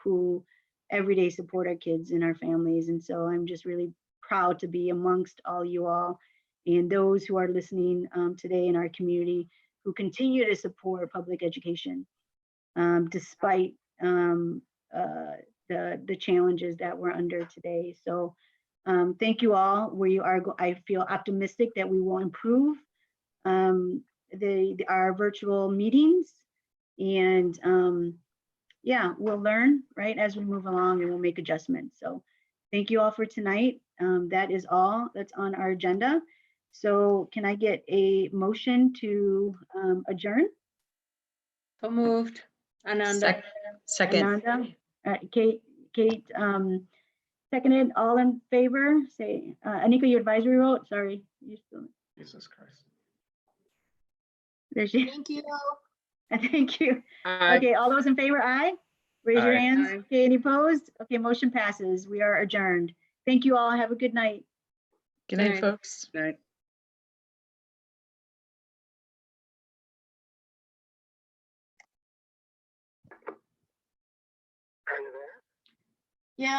who every day support our kids and our families. And so I'm just really proud to be amongst all you all and those who are listening today in our community who continue to support public education despite the challenges that we're under today. So thank you all. I feel optimistic that we will improve our virtual meetings. And yeah, we'll learn, right, as we move along, and we'll make adjustments. So thank you all for tonight. That is all that's on our agenda. So can I get a motion to adjourn?
So moved. Ananda.
Second.
Ananda, Kate, seconded. All in favor, say, Anika, your advisory vote, sorry.
Jesus Christ.
There she.
Thank you.
Thank you.
Aye.
Okay, all those in favor, aye? Raise your
Aye.
hands.
Aye.
Okay, any opposed? Okay, motion passes. We are adjourned. Thank you all. Have a good night.
Good night,
Aye.
folks.
Right.
Yeah.